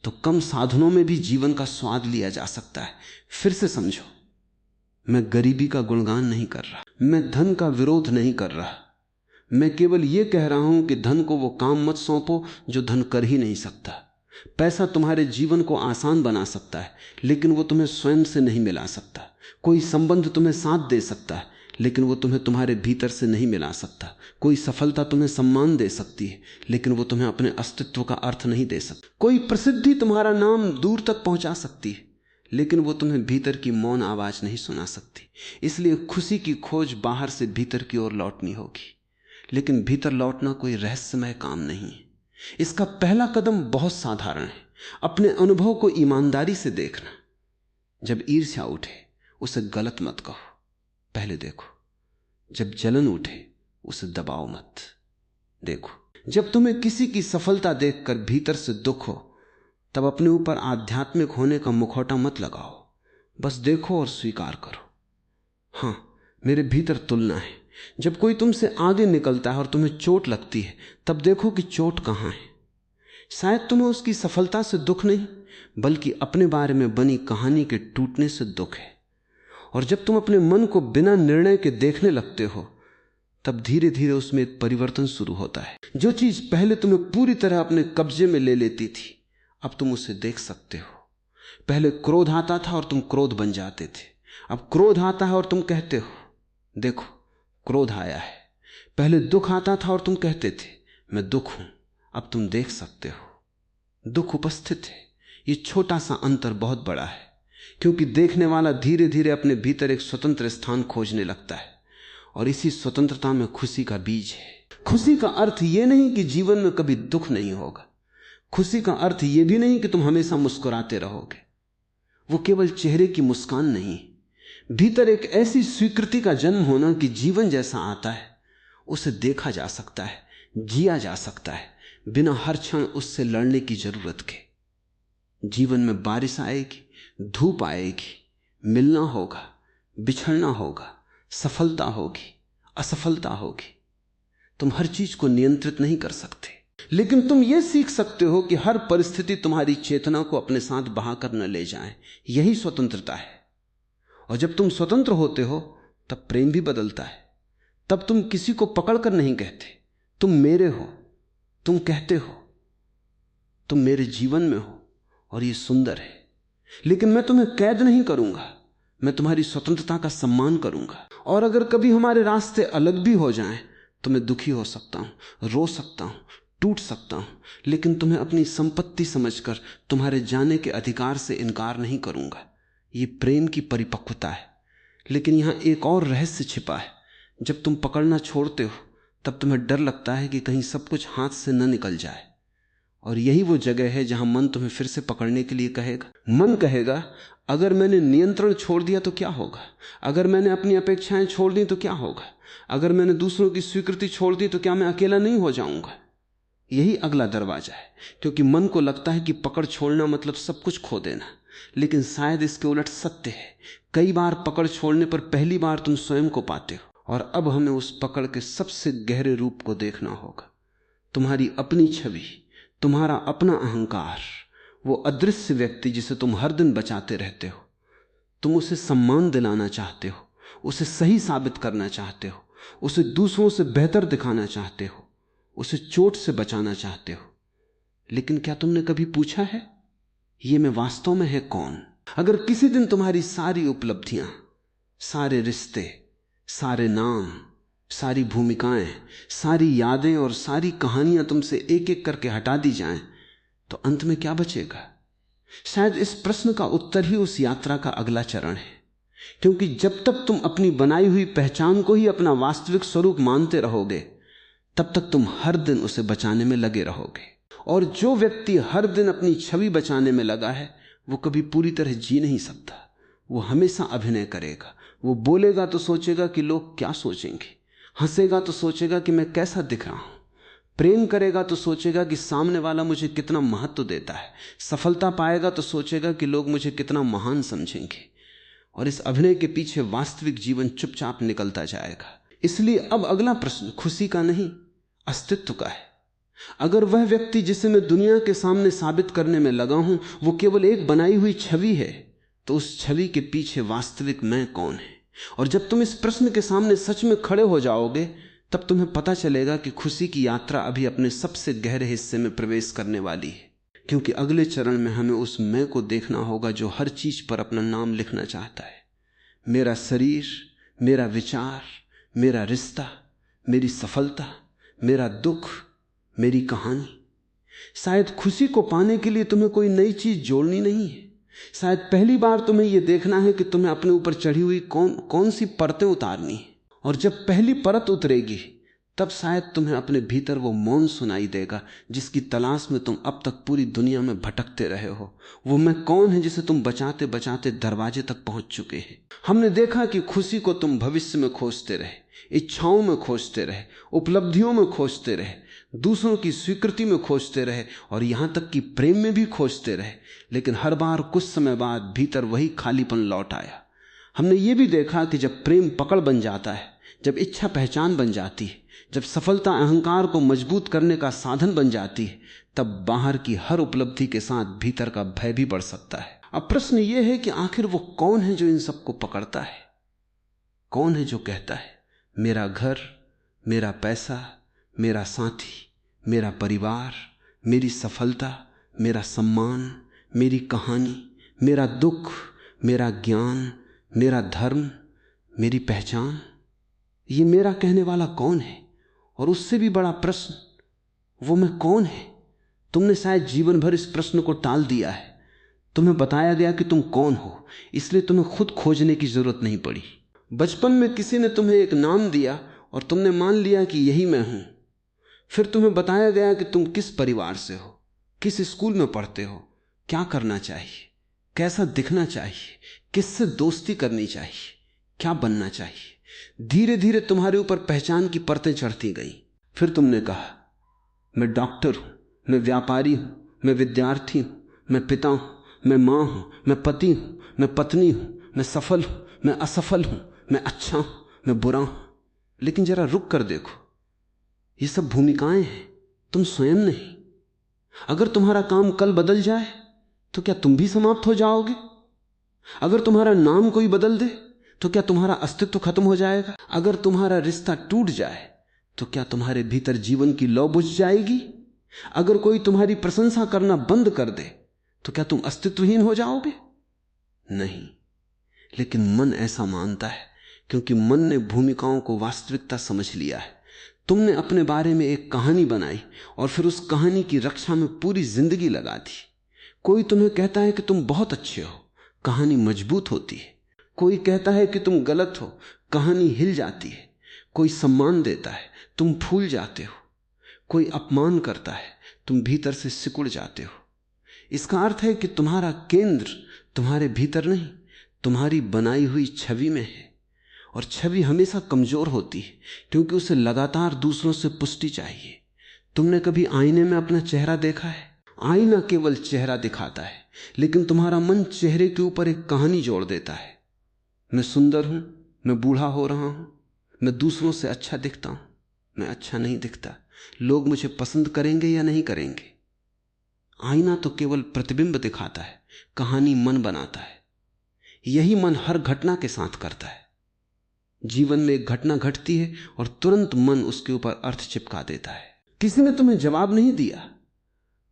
तो कम साधनों में भी जीवन का स्वाद लिया जा सकता है। फिर से समझो, मैं गरीबी का गुणगान नहीं कर रहा, मैं धन का विरोध नहीं कर रहा, मैं केवल यह कह रहा हूं कि धन को वो काम मत सौंपो जो धन कर ही नहीं सकता। पैसा तुम्हारे जीवन को आसान बना सकता है, लेकिन वो तुम्हें स्वयं से नहीं मिला सकता। कोई संबंध तुम्हें साथ दे सकता है, लेकिन वो तुम्हें तुम्हारे भीतर से नहीं मिला सकता। कोई सफलता तुम्हें सम्मान दे सकती है, लेकिन वो तुम्हें अपने अस्तित्व का अर्थ नहीं दे सकती। कोई प्रसिद्धि तुम्हारा नाम दूर तक पहुंचा सकती है, लेकिन वो तुम्हें भीतर की मौन आवाज नहीं सुना सकती। इसलिए खुशी की खोज बाहर से भीतर की ओर लौटनी होगी, लेकिन भीतर लौटना कोई रहस्यमय काम नहीं है। इसका पहला कदम बहुत साधारण है, अपने अनुभव को ईमानदारी से देखना। जब ईर्ष्या उठे उसे गलत मत कहो, पहले देखो। जब जलन उठे उसे दबाओ मत, देखो। जब तुम्हें किसी की सफलता देखकर भीतर से दुख हो, तब अपने ऊपर आध्यात्मिक होने का मुखौटा मत लगाओ, बस देखो और स्वीकार करो, हां मेरे भीतर तुलना है। जब कोई तुमसे आगे निकलता है और तुम्हें चोट लगती है, तब देखो कि चोट कहां है। शायद तुम्हें उसकी सफलता से दुख नहीं, बल्कि अपने बारे में बनी कहानी के टूटने से दुख है। और जब तुम अपने मन को बिना निर्णय के देखने लगते हो, तब धीरे धीरे उसमें एक परिवर्तन शुरू होता है। जो चीज पहले तुम्हें पूरी तरह अपने कब्जे में ले लेती थी, अब तुम उसे देख सकते हो। पहले क्रोध आता था और तुम क्रोध बन जाते थे, अब क्रोध आता है और तुम कहते हो देखो क्रोध आया है। पहले दुख आता था और तुम कहते थे मैं दुख हूं, अब तुम देख सकते हो दुख उपस्थित है। ये छोटा सा अंतर बहुत बड़ा है, क्योंकि देखने वाला धीरे धीरे अपने भीतर एक स्वतंत्र स्थान खोजने लगता है, और इसी स्वतंत्रता में खुशी का बीज है। खुशी का अर्थ यह नहीं कि जीवन में कभी दुख नहीं होगा, खुशी का अर्थ यह भी नहीं कि तुम हमेशा मुस्कुराते रहोगे। वो केवल चेहरे की मुस्कान नहीं, भीतर एक ऐसी स्वीकृति का जन्म होना कि जीवन जैसा आता है उसे देखा जा सकता है, जिया जा सकता है, बिना हर क्षण उससे लड़ने की जरूरत के। जीवन में बारिश आएगी, धूप आएगी, मिलना होगा, बिछड़ना होगा, सफलता होगी, असफलता होगी। तुम हर चीज को नियंत्रित नहीं कर सकते, लेकिन तुम यह सीख सकते हो कि हर परिस्थिति तुम्हारी चेतना को अपने साथ बहाकर न ले जाए। यही स्वतंत्रता है। और जब तुम स्वतंत्र होते हो, तब प्रेम भी बदलता है। तब तुम किसी को पकड़कर नहीं कहते तुम मेरे हो, तुम कहते हो तुम मेरे जीवन में हो और ये सुंदर है। लेकिन मैं तुम्हें कैद नहीं करूंगा, मैं तुम्हारी स्वतंत्रता का सम्मान करूंगा। और अगर कभी हमारे रास्ते अलग भी हो जाएं, तो मैं दुखी हो सकता हूं, रो सकता हूं, टूट सकता हूं, लेकिन तुम्हें अपनी संपत्ति समझकर तुम्हारे जाने के अधिकार से इनकार नहीं करूंगा। ये प्रेम की परिपक्वता है। लेकिन यहां एक और रहस्य छिपा है। जब तुम पकड़ना छोड़ते हो, तब तुम्हें डर लगता है कि कहीं सब कुछ हाथ से न निकल जाए। और यही वो जगह है जहां मन तुम्हें फिर से पकड़ने के लिए कहेगा। मन कहेगा अगर मैंने नियंत्रण छोड़ दिया तो क्या होगा, अगर मैंने अपनी अपेक्षाएं छोड़ दी तो क्या होगा, अगर मैंने दूसरों की स्वीकृति छोड़ दी तो क्या मैं अकेला नहीं हो जाऊंगा। यही अगला दरवाजा है, क्योंकि मन को लगता है कि पकड़ छोड़ना मतलब सब कुछ खो देना। लेकिन शायद इसके उलट सत्य है। कई बार पकड़ छोड़ने पर पहली बार तुम स्वयं को पाते हो। और अब हमें उस पकड़ के सबसे गहरे रूप को देखना होगा। तुम्हारी अपनी छवि, तुम्हारा अपना अहंकार, वो अदृश्य व्यक्ति जिसे तुम हर दिन बचाते रहते हो। तुम उसे सम्मान दिलाना चाहते हो, उसे सही साबित करना चाहते हो, उसे दूसरों से बेहतर दिखाना चाहते हो, उसे चोट से बचाना चाहते हो। लेकिन क्या तुमने कभी पूछा है ये मैं वास्तव में है कौन? अगर किसी दिन तुम्हारी सारी उपलब्धियां, सारे रिश्ते, सारे नाम, सारी भूमिकाएं, सारी यादें और सारी कहानियां तुमसे एक एक करके हटा दी जाएं, तो अंत में क्या बचेगा? शायद इस प्रश्न का उत्तर ही उस यात्रा का अगला चरण है। क्योंकि जब तक तुम अपनी बनाई हुई पहचान को ही अपना वास्तविक स्वरूप मानते रहोगे, तब तक तुम हर दिन उसे बचाने में लगे रहोगे। और जो व्यक्ति हर दिन अपनी छवि बचाने में लगा है, वो कभी पूरी तरह जी नहीं सकता। वो हमेशा अभिनय करेगा। वो बोलेगा तो सोचेगा कि लोग क्या सोचेंगे, हंसेगा तो सोचेगा कि मैं कैसा दिख रहा हूं, प्रेम करेगा तो सोचेगा कि सामने वाला मुझे कितना महत्व देता है, सफलता पाएगा तो सोचेगा कि लोग मुझे कितना महान समझेंगे। और इस अभिनय के पीछे वास्तविक जीवन चुपचाप निकलता जाएगा। इसलिए अब अगला प्रश्न खुशी का नहीं, अस्तित्व का है। अगर वह व्यक्ति जिसे मैं दुनिया के सामने साबित करने में लगा हूं वो केवल एक बनाई हुई छवि है, तो उस छवि के पीछे वास्तविक मैं कौन है? और जब तुम इस प्रश्न के सामने सच में खड़े हो जाओगे, तब तुम्हें पता चलेगा कि खुशी की यात्रा अभी अपने सबसे गहरे हिस्से में प्रवेश करने वाली है। क्योंकि अगले चरण में हमें उस मैं को देखना होगा जो हर चीज पर अपना नाम लिखना चाहता है। मेरा शरीर, मेरा विचार, मेरा रिश्ता, मेरी सफलता, मेरा दुख, मेरी कहानी। शायद खुशी को पाने के लिए तुम्हें कोई नई चीज जोड़नी नहीं है। शायद पहली बार तुम्हें यह देखना है कि तुम्हें अपने ऊपर चढ़ी हुई कौन सी परतें उतारनी है। और जब पहली परत उतरेगी, तब शायद तुम्हें अपने भीतर वो मौन सुनाई देगा जिसकी तलाश में तुम अब तक पूरी दुनिया में भटकते रहे हो। वो मैं कौन है जिसे तुम बचाते बचाते दरवाजे तक पहुंच चुके हैं। हमने देखा कि खुशी को तुम भविष्य में खोजते रहे, इच्छाओं में खोजते रहे, उपलब्धियों में खोजते रहे, दूसरों की स्वीकृति में खोजते रहे, और यहां तक कि प्रेम में भी खोजते रहे। लेकिन हर बार कुछ समय बाद भीतर वही खालीपन लौट आया। हमने ये भी देखा कि जब प्रेम पकड़ बन जाता है, जब इच्छा पहचान बन जाती है, जब सफलता अहंकार को मजबूत करने का साधन बन जाती है, तब बाहर की हर उपलब्धि के साथ भीतर का भय भी बढ़ सकता है। अब प्रश्न यह है कि आखिर वो कौन है जो इन सबको पकड़ता है? कौन है जो कहता है मेरा घर, मेरा पैसा, मेरा साथी, मेरा परिवार, मेरी सफलता, मेरा सम्मान, मेरी कहानी, मेरा दुख, मेरा ज्ञान, मेरा धर्म, मेरी पहचान? ये मेरा कहने वाला कौन है? और उससे भी बड़ा प्रश्न, वो मैं कौन है? तुमने शायद जीवन भर इस प्रश्न को टाल दिया है। तुम्हें बताया गया कि तुम कौन हो, इसलिए तुम्हें खुद खोजने की जरूरत नहीं पड़ी। बचपन में किसी ने तुम्हें एक नाम दिया और तुमने मान लिया कि यही मैं हूं। फिर तुम्हें बताया गया कि तुम किस परिवार से हो, किस स्कूल में पढ़ते हो, क्या करना चाहिए, कैसा दिखना चाहिए, किससे दोस्ती करनी चाहिए, क्या बनना चाहिए। धीरे धीरे तुम्हारे ऊपर पहचान की परतें चढ़ती गई। फिर तुमने कहा मैं डॉक्टर हूं, मैं व्यापारी हूं, मैं विद्यार्थी हूं, मैं पिता हूं, मैं मां हूं, मैं पति हूं, मैं पत्नी हूं, मैं सफल हूं, मैं असफल हूं, मैं अच्छा हूं, मैं बुरा हूं। लेकिन जरा रुक कर देखो, ये सब भूमिकाएं हैं, तुम स्वयं नहीं। अगर तुम्हारा काम कल बदल जाए तो क्या तुम भी समाप्त हो जाओगे? अगर तुम्हारा नाम कोई बदल दे तो क्या तुम्हारा अस्तित्व खत्म हो जाएगा? अगर तुम्हारा रिश्ता टूट जाए तो क्या तुम्हारे भीतर जीवन की लौ बुझ जाएगी? अगर कोई तुम्हारी प्रशंसा करना बंद कर दे तो क्या तुम अस्तित्वहीन हो जाओगे? नहीं। लेकिन मन ऐसा मानता है, क्योंकि मन ने भूमिकाओं को वास्तविकता समझ लिया है। तुमने अपने बारे में एक कहानी बनाई और फिर उस कहानी की रक्षा में पूरी जिंदगी लगा दी। कोई तुम्हें कहता है कि तुम बहुत अच्छे हो, कहानी मजबूत होती है। कोई कहता है कि तुम गलत हो, कहानी हिल जाती है। कोई सम्मान देता है, तुम फूल जाते हो। कोई अपमान करता है, तुम भीतर से सिकुड़ जाते हो। इसका अर्थ है कि तुम्हारा केंद्र तुम्हारे भीतर नहीं, तुम्हारी बनाई हुई छवि में है। और छवि हमेशा कमजोर होती है, क्योंकि उसे लगातार दूसरों से पुष्टि चाहिए। तुमने कभी आईने में अपना चेहरा देखा है? आईना केवल चेहरा दिखाता है, लेकिन तुम्हारा मन चेहरे के ऊपर एक कहानी जोड़ देता है। मैं सुंदर हूं, मैं बूढ़ा हो रहा हूं, मैं दूसरों से अच्छा दिखता हूं, मैं अच्छा नहीं दिखता, लोग मुझे पसंद करेंगे या नहीं करेंगे। आईना तो केवल प्रतिबिंब दिखाता है, कहानी मन बनाता है। यही मन हर घटना के साथ करता है। जीवन में एक घटना घटती है और तुरंत मन उसके ऊपर अर्थ चिपका देता है। किसी ने तुम्हें जवाब नहीं दिया,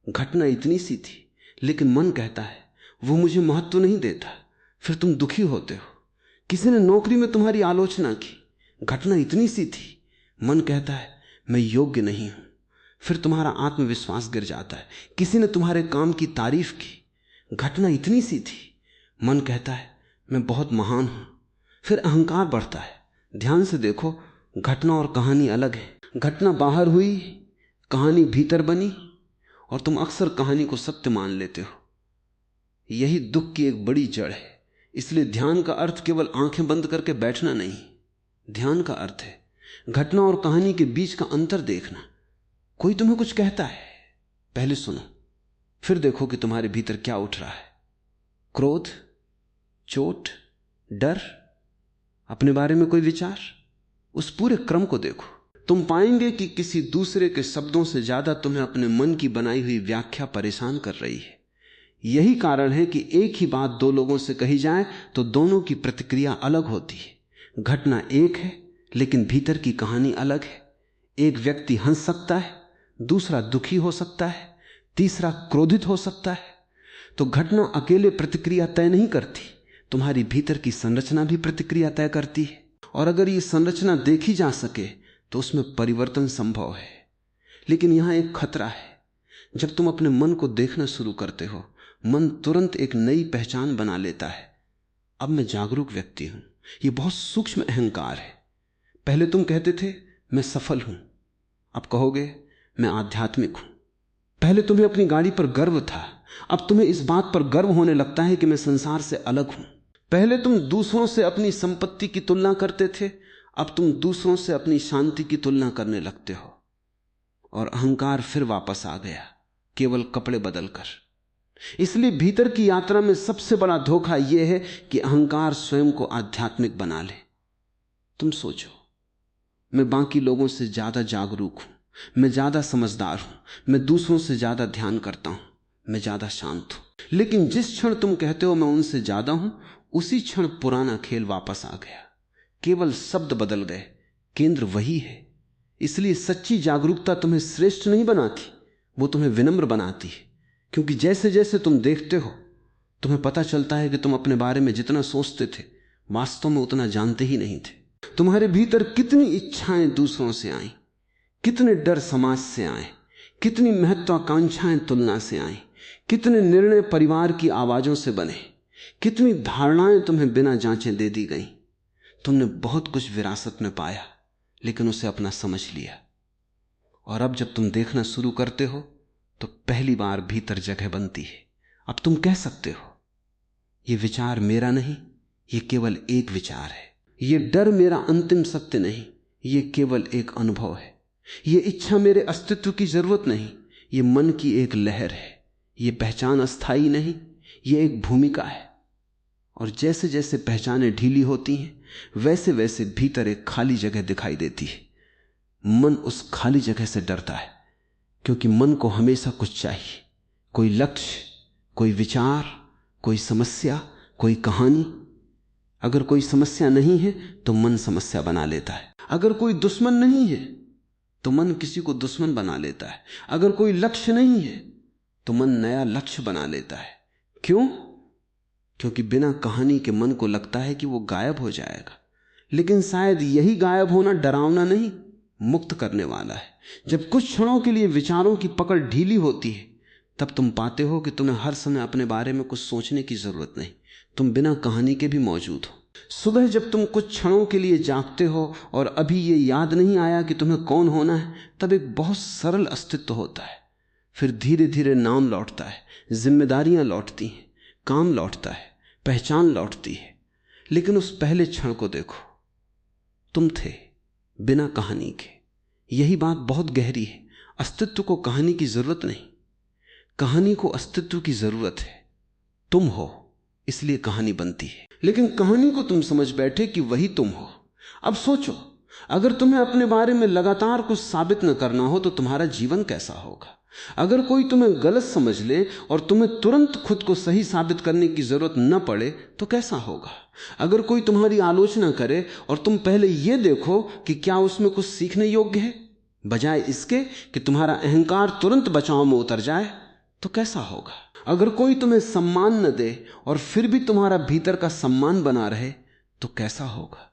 घटना इतनी सी थी, लेकिन मन कहता है वो मुझे महत्व नहीं देता। फिर तुम दुखी होते हो। किसी ने नौकरी में तुम्हारी आलोचना की, घटना इतनी सी थी, मन कहता है मैं योग्य नहीं हूं। फिर तुम्हारा आत्मविश्वास गिर जाता है। किसी ने तुम्हारे काम की तारीफ की, घटना इतनी सी थी, मन कहता है मैं बहुत महान हूं। फिर अहंकार बढ़ता है। ध्यान से देखो, घटना और कहानी अलग है। घटना बाहर हुई, कहानी भीतर बनी, और तुम अक्सर कहानी को सत्य मान लेते हो। यही दुख की एक बड़ी जड़ है। इसलिए ध्यान का अर्थ केवल आंखें बंद करके बैठना नहीं। ध्यान का अर्थ है घटना और कहानी के बीच का अंतर देखना। कोई तुम्हें कुछ कहता है, पहले सुनो, फिर देखो कि तुम्हारे भीतर क्या उठ रहा है। क्रोध, चोट, डर, अपने बारे में कोई विचार, उस पूरे क्रम को देखो। तुम पाएंगे कि किसी दूसरे के शब्दों से ज्यादा तुम्हें अपने मन की बनाई हुई व्याख्या परेशान कर रही है। यही कारण है कि एक ही बात दो लोगों से कही जाए तो दोनों की प्रतिक्रिया अलग होती है। घटना एक है लेकिन भीतर की कहानी अलग है। एक व्यक्ति हंस सकता है, दूसरा दुखी हो सकता है, तीसरा क्रोधित हो सकता है। तो घटना अकेले प्रतिक्रिया तय नहीं करती, तुम्हारी भीतर की संरचना भी प्रतिक्रिया तय करती है। और अगर ये संरचना देखी जा सके तो उसमें परिवर्तन संभव है। लेकिन यहां एक खतरा है। जब तुम अपने मन को देखना शुरू करते हो, मन तुरंत एक नई पहचान बना लेता है। अब मैं जागरूक व्यक्ति हूं। यह बहुत सूक्ष्म अहंकार है। पहले तुम कहते थे मैं सफल हूं, अब कहोगे मैं आध्यात्मिक हूं। पहले तुम्हें अपनी गाड़ी पर गर्व था, अब तुम्हें इस बात पर गर्व होने लगता है कि मैं संसार से अलग हूं। पहले तुम दूसरों से अपनी संपत्ति की तुलना करते थे, अब तुम दूसरों से अपनी शांति की तुलना करने लगते हो। और अहंकार फिर वापस आ गया, केवल कपड़े बदलकर। इसलिए भीतर की यात्रा में सबसे बड़ा धोखा यह है कि अहंकार स्वयं को आध्यात्मिक बना ले। तुम सोचो, मैं बाकी लोगों से ज्यादा जागरूक हूं, मैं ज्यादा समझदार हूं, मैं दूसरों से ज्यादा ध्यान करता हूं, मैं ज्यादा शांत हूं। लेकिन जिस क्षण तुम कहते हो मैं उनसे ज्यादा हूं, उसी क्षण पुराना खेल वापस आ गया। केवल शब्द बदल गए, केंद्र वही है। इसलिए सच्ची जागरूकता तुम्हें श्रेष्ठ नहीं बनाती, वो तुम्हें विनम्र बनाती है। क्योंकि जैसे जैसे तुम देखते हो, तुम्हें पता चलता है कि तुम अपने बारे में जितना सोचते थे, वास्तव में उतना जानते ही नहीं थे। तुम्हारे भीतर कितनी इच्छाएं दूसरों से आईं, कितने डर समाज से आए, कितनी महत्वाकांक्षाएं तुलना से आईं, कितने निर्णय परिवार की आवाजों से बने, कितनी धारणाएं तुम्हें बिना जांचे दे दी गईं। तुमने बहुत कुछ विरासत में पाया, लेकिन उसे अपना समझ लिया। और अब जब तुम देखना शुरू करते हो तो पहली बार भीतर जगह बनती है। अब तुम कह सकते हो, यह विचार मेरा नहीं, यह केवल एक विचार है। यह डर मेरा अंतिम सत्य नहीं, यह केवल एक अनुभव है। यह इच्छा मेरे अस्तित्व की जरूरत नहीं, यह मन की एक लहर है। यह पहचान अस्थाई नहीं, यह एक भूमिका है। और जैसे जैसे पहचानें ढीली होती हैं, वैसे वैसे भीतर एक खाली जगह दिखाई देती है। मन उस खाली जगह से डरता है, क्योंकि मन को हमेशा कुछ चाहिए, कोई लक्ष्य, कोई विचार, कोई समस्या, कोई कहानी। अगर कोई समस्या नहीं है तो मन समस्या बना लेता है। अगर कोई दुश्मन नहीं है तो मन किसी को दुश्मन बना लेता है। अगर कोई लक्ष्य नहीं है तो मन नया लक्ष्य बना लेता है। क्यों? क्योंकि बिना कहानी के मन को लगता है कि वो गायब हो जाएगा। लेकिन शायद यही गायब होना डरावना नहीं, मुक्त करने वाला है। जब कुछ क्षणों के लिए विचारों की पकड़ ढीली होती है, तब तुम पाते हो कि तुम्हें हर समय अपने बारे में कुछ सोचने की जरूरत नहीं, तुम बिना कहानी के भी मौजूद हो। सुबह जब तुम कुछ क्षणों के लिए जागते हो और अभी ये याद नहीं आया कि तुम्हें कौन होना है, तब एक बहुत सरल अस्तित्व होता है। फिर धीरे धीरे नाम लौटता है, जिम्मेदारियां लौटती हैं, काम लौटता है, पहचान लौटती है। लेकिन उस पहले क्षण को देखो, तुम थे बिना कहानी के। यही बात बहुत गहरी है। अस्तित्व को कहानी की जरूरत नहीं, कहानी को अस्तित्व की जरूरत है। तुम हो, इसलिए कहानी बनती है। लेकिन कहानी को तुम समझ बैठे कि वही तुम हो। अब सोचो, अगर तुम्हें अपने बारे में लगातार कुछ साबित न करना हो तो तुम्हारा जीवन कैसा होगा? अगर कोई तुम्हें गलत समझ ले और तुम्हें तुरंत खुद को सही साबित करने की जरूरत न पड़े तो कैसा होगा? अगर कोई तुम्हारी आलोचना करे और तुम पहले यह देखो कि क्या उसमें कुछ सीखने योग्य है, बजाय इसके कि तुम्हारा अहंकार तुरंत बचाव में उतर जाए, तो कैसा होगा? अगर कोई तुम्हें सम्मान न दे और फिर भी तुम्हारा भीतर का सम्मान बना रहे, तो कैसा होगा?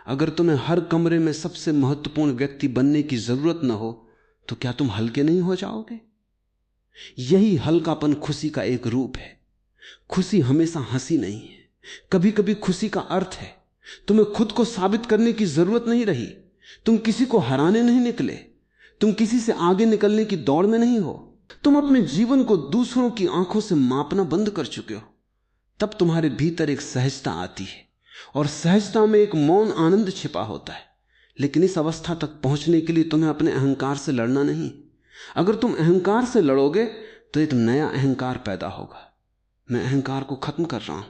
अगर तुम्हें हर कमरे में सबसे महत्वपूर्ण व्यक्ति बनने की जरूरत न हो, तो क्या तुम हल्के नहीं हो जाओगे? यही हल्कापन खुशी का एक रूप है। खुशी हमेशा हंसी नहीं है, कभी कभी खुशी का अर्थ है तुम्हें खुद को साबित करने की जरूरत नहीं रही। तुम किसी को हराने नहीं निकले, तुम किसी से आगे निकलने की दौड़ में नहीं हो। तुम अपने जीवन को दूसरों की आंखों से मापना बंद कर चुके हो। तब तुम्हारे भीतर एक सहजता आती है, और सहजता में एक मौन आनंद छिपा होता है। लेकिन इस अवस्था तक पहुंचने के लिए तुम्हें अपने अहंकार से लड़ना नहीं। अगर तुम अहंकार से लड़ोगे तो एक नया अहंकार पैदा होगा। मैं अहंकार को खत्म कर रहा हूं,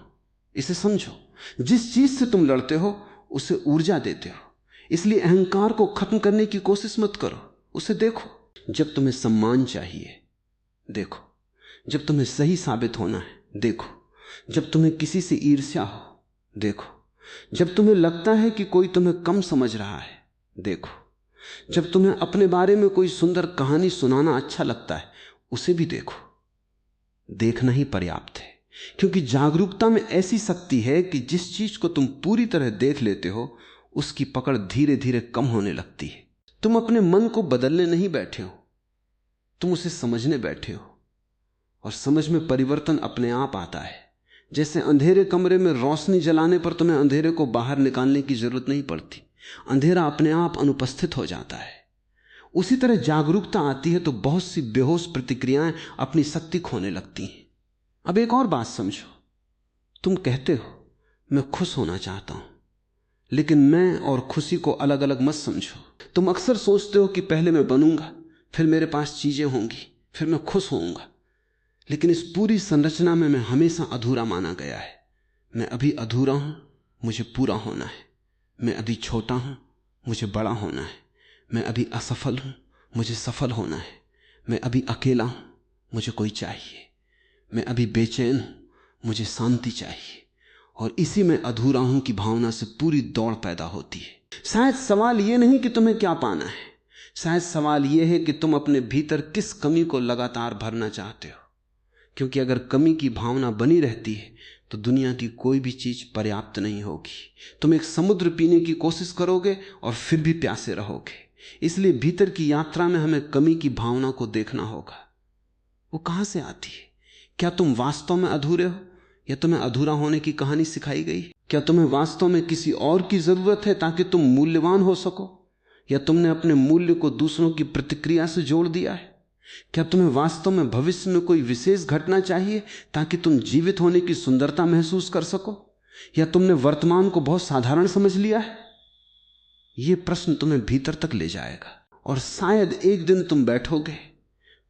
इसे समझो। जिस चीज से तुम लड़ते हो उसे ऊर्जा देते हो। इसलिए अहंकार को खत्म करने की कोशिश मत करो, उसे देखो। जब तुम्हें सम्मान चाहिए, देखो। जब तुम्हें सही साबित होना है, देखो। जब तुम्हें किसी से ईर्ष्या हो, देखो। जब तुम्हें लगता है कि कोई तुम्हें कम समझ रहा है, देखो। जब तुम्हें अपने बारे में कोई सुंदर कहानी सुनाना अच्छा लगता है, उसे भी देखो। देखना ही पर्याप्त है, क्योंकि जागरूकता में ऐसी शक्ति है कि जिस चीज को तुम पूरी तरह देख लेते हो, उसकी पकड़ धीरे धीरे कम होने लगती है। तुम अपने मन को बदलने नहीं बैठे हो, तुम उसे समझने बैठे हो, और समझ में परिवर्तन अपने आप आता है। जैसे अंधेरे कमरे में रोशनी जलाने पर तुम्हें अंधेरे को बाहर निकालने की जरूरत नहीं पड़ती, अंधेरा अपने आप अनुपस्थित हो जाता है। उसी तरह जागरूकता आती है तो बहुत सी बेहोश प्रतिक्रियाएं अपनी शक्ति खोने लगती हैं। अब एक और बात समझो, तुम कहते हो मैं खुश होना चाहता हूं, लेकिन मैं और खुशी को अलग अलग मत समझो। तुम अक्सर सोचते हो कि पहले मैं बनूंगा, फिर मेरे पास चीजें होंगी, फिर मैं खुश होऊंगा। लेकिन इस पूरी संरचना में मैं हमेशा अधूरा माना गया है। मैं अभी अधूरा हूं, मुझे पूरा होना है। मैं अभी छोटा हूं, मुझे बड़ा होना है। मैं अभी असफल हूं, मुझे सफल होना है। मैं अभी अकेला हूं, मुझे कोई चाहिए। मैं अभी बेचैन हूं, मुझे शांति चाहिए। और इसी में अधूरा हूं की भावना से पूरी दौड़ पैदा होती है। शायद सवाल यह नहीं कि तुम्हें क्या पाना है, शायद सवाल यह है कि तुम अपने भीतर किस कमी को लगातार भरना चाहते हो। क्योंकि अगर कमी की भावना बनी रहती है तो दुनिया की कोई भी चीज पर्याप्त नहीं होगी। तुम एक समुद्र पीने की कोशिश करोगे और फिर भी प्यासे रहोगे। इसलिए भीतर की यात्रा में हमें कमी की भावना को देखना होगा। वो कहां से आती है? क्या तुम वास्तव में अधूरे हो, या तुम्हें अधूरा होने की कहानी सिखाई गई? क्या तुम्हें वास्तव में किसी और की जरूरत है ताकि तुम मूल्यवान हो सको, या तुमने अपने मूल्य को दूसरों की प्रतिक्रिया से जोड़ दिया है? क्या तुम्हें वास्तव में भविष्य में कोई विशेष घटना चाहिए ताकि तुम जीवित होने की सुंदरता महसूस कर सको, या तुमने वर्तमान को बहुत साधारण समझ लिया है? यह प्रश्न तुम्हें भीतर तक ले जाएगा, और शायद एक दिन तुम बैठोगे,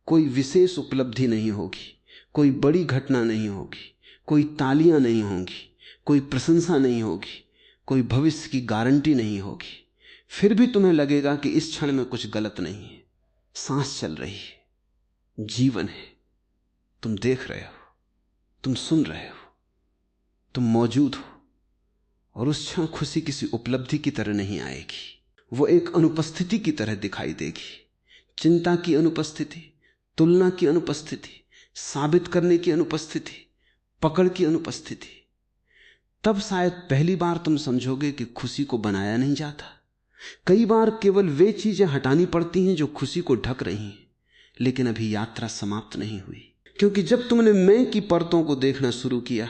कोई विशेष उपलब्धि नहीं होगी, कोई बड़ी घटना नहीं होगी, कोई तालियां नहीं होंगी, कोई प्रशंसा नहीं होगी, कोई भविष्य की गारंटी नहीं होगी। फिर भी तुम्हें लगेगा कि इस क्षण में कुछ गलत नहीं है, सांस चल रही है, जीवन है, तुम देख रहे हो, तुम सुन रहे हो, तुम मौजूद हो। और उस क्षण खुशी किसी उपलब्धि की तरह नहीं आएगी, वो एक अनुपस्थिति की तरह दिखाई देगी। चिंता की अनुपस्थिति, तुलना की अनुपस्थिति, साबित करने की अनुपस्थिति, पकड़ की अनुपस्थिति। तब शायद पहली बार तुम समझोगे कि खुशी को बनाया नहीं जाता। कई बार केवल वे चीजें हटानी पड़ती हैं जो खुशी को ढक रही हैं, लेकिन अभी यात्रा समाप्त नहीं हुई। क्योंकि जब तुमने मैं की परतों को देखना शुरू किया,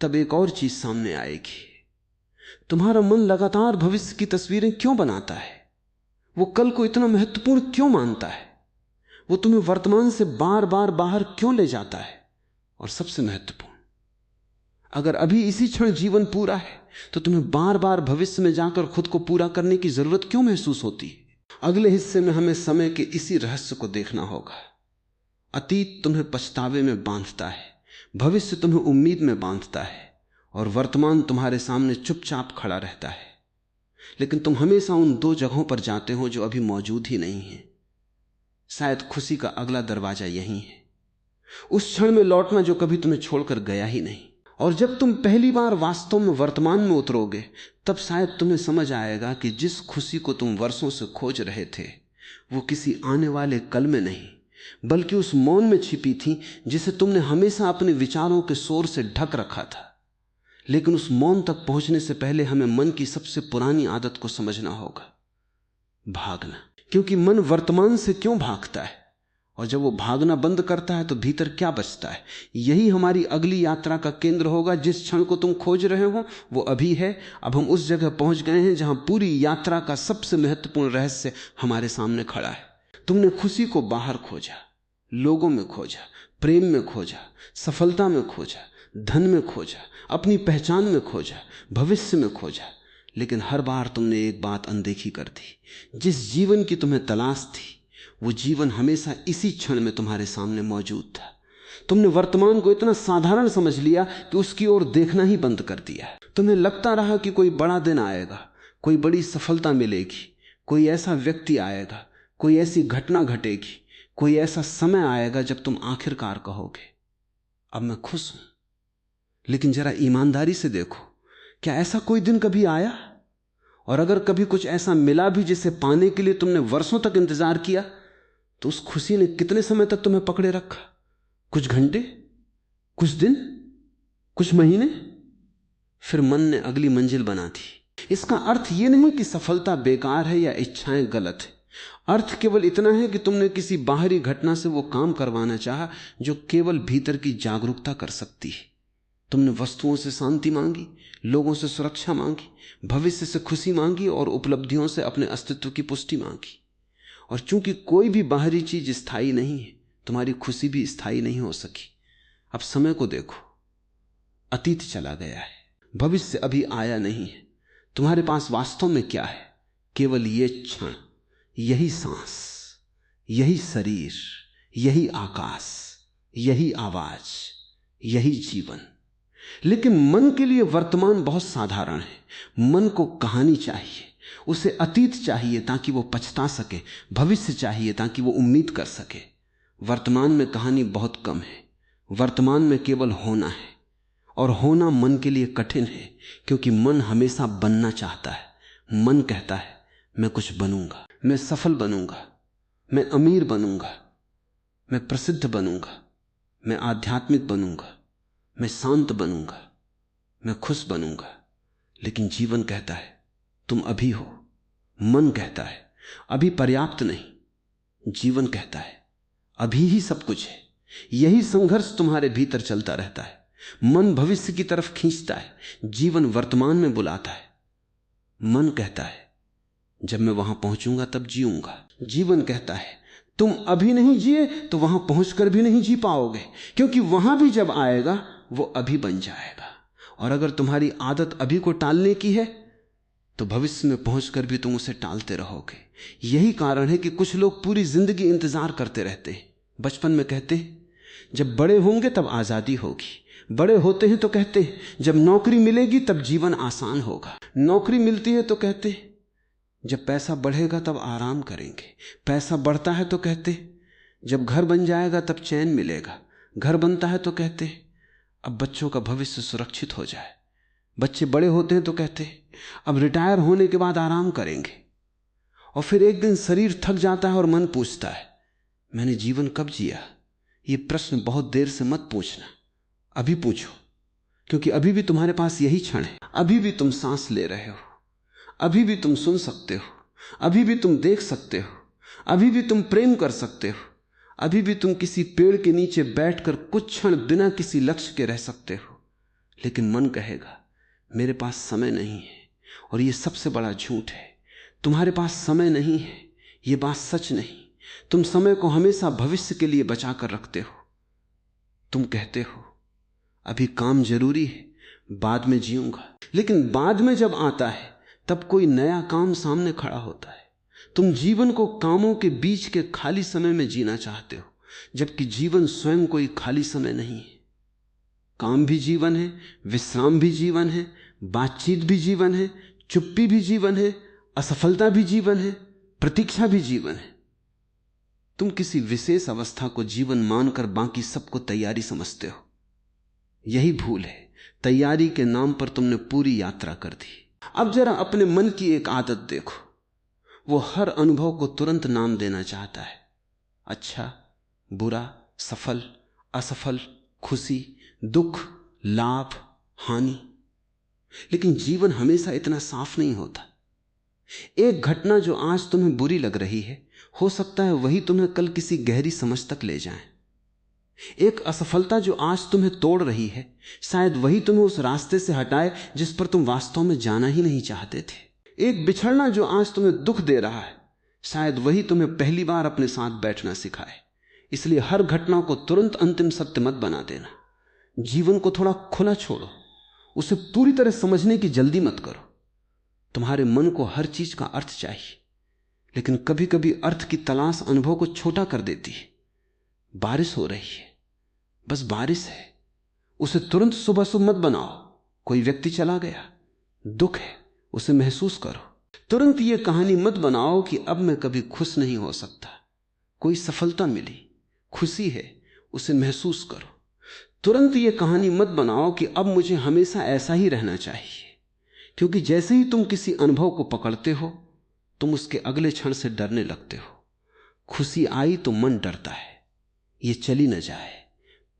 तब एक और चीज सामने आएगी। तुम्हारा मन लगातार भविष्य की तस्वीरें क्यों बनाता है? वो कल को इतना महत्वपूर्ण क्यों मानता है? वो तुम्हें वर्तमान से बार बार बाहर क्यों ले जाता है? और सबसे महत्वपूर्ण, अगर अभी इसी क्षण जीवन पूरा है तो तुम्हें बार बार भविष्य में जाकर खुद को पूरा करने की जरूरत क्यों महसूस होती है? अगले हिस्से में हमें समय के इसी रहस्य को देखना होगा। अतीत तुम्हें पछतावे में बांधता है, भविष्य तुम्हें उम्मीद में बांधता है, और वर्तमान तुम्हारे सामने चुपचाप खड़ा रहता है। लेकिन तुम हमेशा उन दो जगहों पर जाते हो जो अभी मौजूद ही नहीं है। शायद खुशी का अगला दरवाजा यही है, उस क्षण में लौटना जो कभी तुम्हें छोड़कर गया ही नहीं। और जब तुम पहली बार वास्तव में वर्तमान में उतरोगे, तब शायद तुम्हें समझ आएगा कि जिस खुशी को तुम वर्षों से खोज रहे थे, वो किसी आने वाले कल में नहीं, बल्कि उस मौन में छिपी थी जिसे तुमने हमेशा अपने विचारों के शोर से ढक रखा था। लेकिन उस मौन तक पहुंचने से पहले हमें मन की सबसे पुरानी आदत को समझना होगा, भागना। क्योंकि मन वर्तमान से क्यों भागता है? और जब वो भागना बंद करता है तो भीतर क्या बचता है? यही हमारी अगली यात्रा का केंद्र होगा। जिस क्षण को तुम खोज रहे हो वो अभी है। अब हम उस जगह पहुंच गए हैं जहां पूरी यात्रा का सबसे महत्वपूर्ण रहस्य हमारे सामने खड़ा है। तुमने खुशी को बाहर खोजा, लोगों में खोजा, प्रेम में खोजा, सफलता में खोजा, धन में खोजा, अपनी पहचान में खोजा, भविष्य में खोजा, लेकिन हर बार तुमने एक बात अनदेखी कर दी। जिस जीवन की तुम्हें तलाश थी वो जीवन हमेशा इसी क्षण में तुम्हारे सामने मौजूद था। तुमने वर्तमान को इतना साधारण समझ लिया कि उसकी ओर देखना ही बंद कर दिया। तुम्हें लगता रहा कि कोई बड़ा दिन आएगा, कोई बड़ी सफलता मिलेगी, कोई ऐसा व्यक्ति आएगा, कोई ऐसी घटना घटेगी, कोई ऐसा समय आएगा जब तुम आखिरकार कहोगे अब मैं खुश हूं। लेकिन जरा ईमानदारी से देखो, क्या ऐसा कोई दिन कभी आया? और अगर कभी कुछ ऐसा मिला भी जिसे पाने के लिए तुमने वर्षों तक इंतजार किया, तो उस खुशी ने कितने समय तक तुम्हें पकड़े रखा? कुछ घंटे, कुछ दिन, कुछ महीने, फिर मन ने अगली मंजिल बना दी। इसका अर्थ यह नहीं कि सफलता बेकार है या इच्छाएं गलत है। अर्थ केवल इतना है कि तुमने किसी बाहरी घटना से वो काम करवाना चाहा जो केवल भीतर की जागरूकता कर सकती है। तुमने वस्तुओं से शांति मांगी, लोगों से सुरक्षा मांगी, भविष्य से खुशी मांगी और उपलब्धियों से अपने अस्तित्व की पुष्टि मांगी। और चूंकि कोई भी बाहरी चीज स्थायी नहीं है, तुम्हारी खुशी भी स्थायी नहीं हो सकी। अब समय को देखो, अतीत चला गया है, भविष्य अभी आया नहीं है। तुम्हारे पास वास्तव में क्या है? केवल ये क्षण, यही सांस, यही शरीर, यही आकाश, यही आवाज, यही जीवन। लेकिन मन के लिए वर्तमान बहुत साधारण है। मन को कहानी चाहिए, उसे अतीत चाहिए ताकि वो पछता सके, भविष्य चाहिए ताकि वो उम्मीद कर सके। वर्तमान में कहानी बहुत कम है। वर्तमान में केवल होना है, और होना मन के लिए कठिन है, क्योंकि मन हमेशा बनना चाहता है। मन कहता है मैं कुछ बनूंगा, मैं सफल बनूंगा, मैं अमीर बनूंगा, मैं प्रसिद्ध बनूंगा, मैं आध्यात्मिक बनूंगा, मैं शांत बनूंगा, मैं खुश बनूंगा। लेकिन जीवन कहता है तुम अभी हो। मन कहता है अभी पर्याप्त नहीं। जीवन कहता है अभी ही सब कुछ है। यही संघर्ष तुम्हारे भीतर चलता रहता है। मन भविष्य की तरफ खींचता है, जीवन वर्तमान में बुलाता है। मन कहता है जब मैं वहां पहुंचूंगा तब जीऊंगा। जीवन कहता है तुम अभी नहीं जिए तो वहां पहुंचकर भी नहीं जी पाओगे, क्योंकि वहां भी जब आएगा वो अभी बन जाएगा। और अगर तुम्हारी आदत अभी को टालने की है तो भविष्य में पहुंचकर भी तुम उसे टालते रहोगे। यही कारण है कि कुछ लोग पूरी जिंदगी इंतजार करते रहते हैं। बचपन में कहते हैं जब बड़े होंगे तब आजादी होगी। बड़े होते हैं तो कहते हैं जब नौकरी मिलेगी तब जीवन आसान होगा। नौकरी मिलती है तो कहते हैं जब पैसा बढ़ेगा तब आराम करेंगे। पैसा बढ़ता है तो कहते जब घर बन जाएगा तब चैन मिलेगा। घर बनता है तो कहते अब बच्चों का भविष्य सुरक्षित हो जाए। बच्चे बड़े होते हैं तो कहते अब रिटायर होने के बाद आराम करेंगे। और फिर एक दिन शरीर थक जाता है और मन पूछता है मैंने जीवन कब जिया? ये प्रश्न बहुत देर से मत पूछना, अभी पूछो, क्योंकि अभी भी तुम्हारे पास यही क्षण है। अभी भी तुम सांस ले रहे हो, अभी भी तुम सुन सकते हो, अभी भी तुम देख सकते हो, अभी भी तुम प्रेम कर सकते हो, अभी भी तुम किसी पेड़ के नीचे बैठकर कुछ क्षण बिना किसी लक्ष्य के रह सकते हो। लेकिन मन कहेगा मेरे पास समय नहीं है। और ये सबसे बड़ा झूठ है। तुम्हारे पास समय नहीं है, ये बात सच नहीं। तुम समय को हमेशा भविष्य के लिए बचा कर रखते हो। तुम कहते हो अभी काम जरूरी है, बाद में जीऊंगा। लेकिन बाद में जब आता है तब कोई नया काम सामने खड़ा होता है। तुम जीवन को कामों के बीच के खाली समय में जीना चाहते हो, जबकि जीवन स्वयं कोई खाली समय नहीं है। काम भी जीवन है, विश्राम भी जीवन है, बातचीत भी जीवन है, चुप्पी भी जीवन है, असफलता भी जीवन है, प्रतीक्षा भी जीवन है। तुम किसी विशेष अवस्था को जीवन मानकर बाकी सबको तैयारी समझते हो। यही भूल है। तैयारी के नाम पर तुमने पूरी यात्रा कर दी। अब जरा अपने मन की एक आदत देखो, वो हर अनुभव को तुरंत नाम देना चाहता है। अच्छा, बुरा, सफल, असफल, खुशी, दुख, लाभ, हानि। लेकिन जीवन हमेशा इतना साफ नहीं होता। एक घटना जो आज तुम्हें बुरी लग रही है, हो सकता है वही तुम्हें कल किसी गहरी समझ तक ले जाए। एक असफलता जो आज तुम्हें तोड़ रही है, शायद वही तुम्हें उस रास्ते से हटाए जिस पर तुम वास्तव में जाना ही नहीं चाहते थे। एक बिछड़ना जो आज तुम्हें दुख दे रहा है, शायद वही तुम्हें पहली बार अपने साथ बैठना सिखाए। इसलिए हर घटना को तुरंत अंतिम सत्य मत बना देना। जीवन को थोड़ा खुला छोड़ो, उसे पूरी तरह समझने की जल्दी मत करो। तुम्हारे मन को हर चीज का अर्थ चाहिए, लेकिन कभी कभी अर्थ की तलाश अनुभव को छोटा कर देती है। बारिश हो रही है, बस बारिश है, उसे तुरंत सुबह सुबह मत बनाओ। कोई व्यक्ति चला गया, दुख है, उसे महसूस करो। तुरंत ये कहानी मत बनाओ कि अब मैं कभी खुश नहीं हो सकता। कोई सफलता मिली, खुशी है, उसे महसूस करो। तुरंत ये कहानी मत बनाओ कि अब मुझे हमेशा ऐसा ही रहना चाहिए, क्योंकि जैसे ही तुम किसी अनुभव को पकड़ते हो तुम उसके अगले क्षण से डरने लगते हो। खुशी आई तो मन डरता है ये चली न जाए,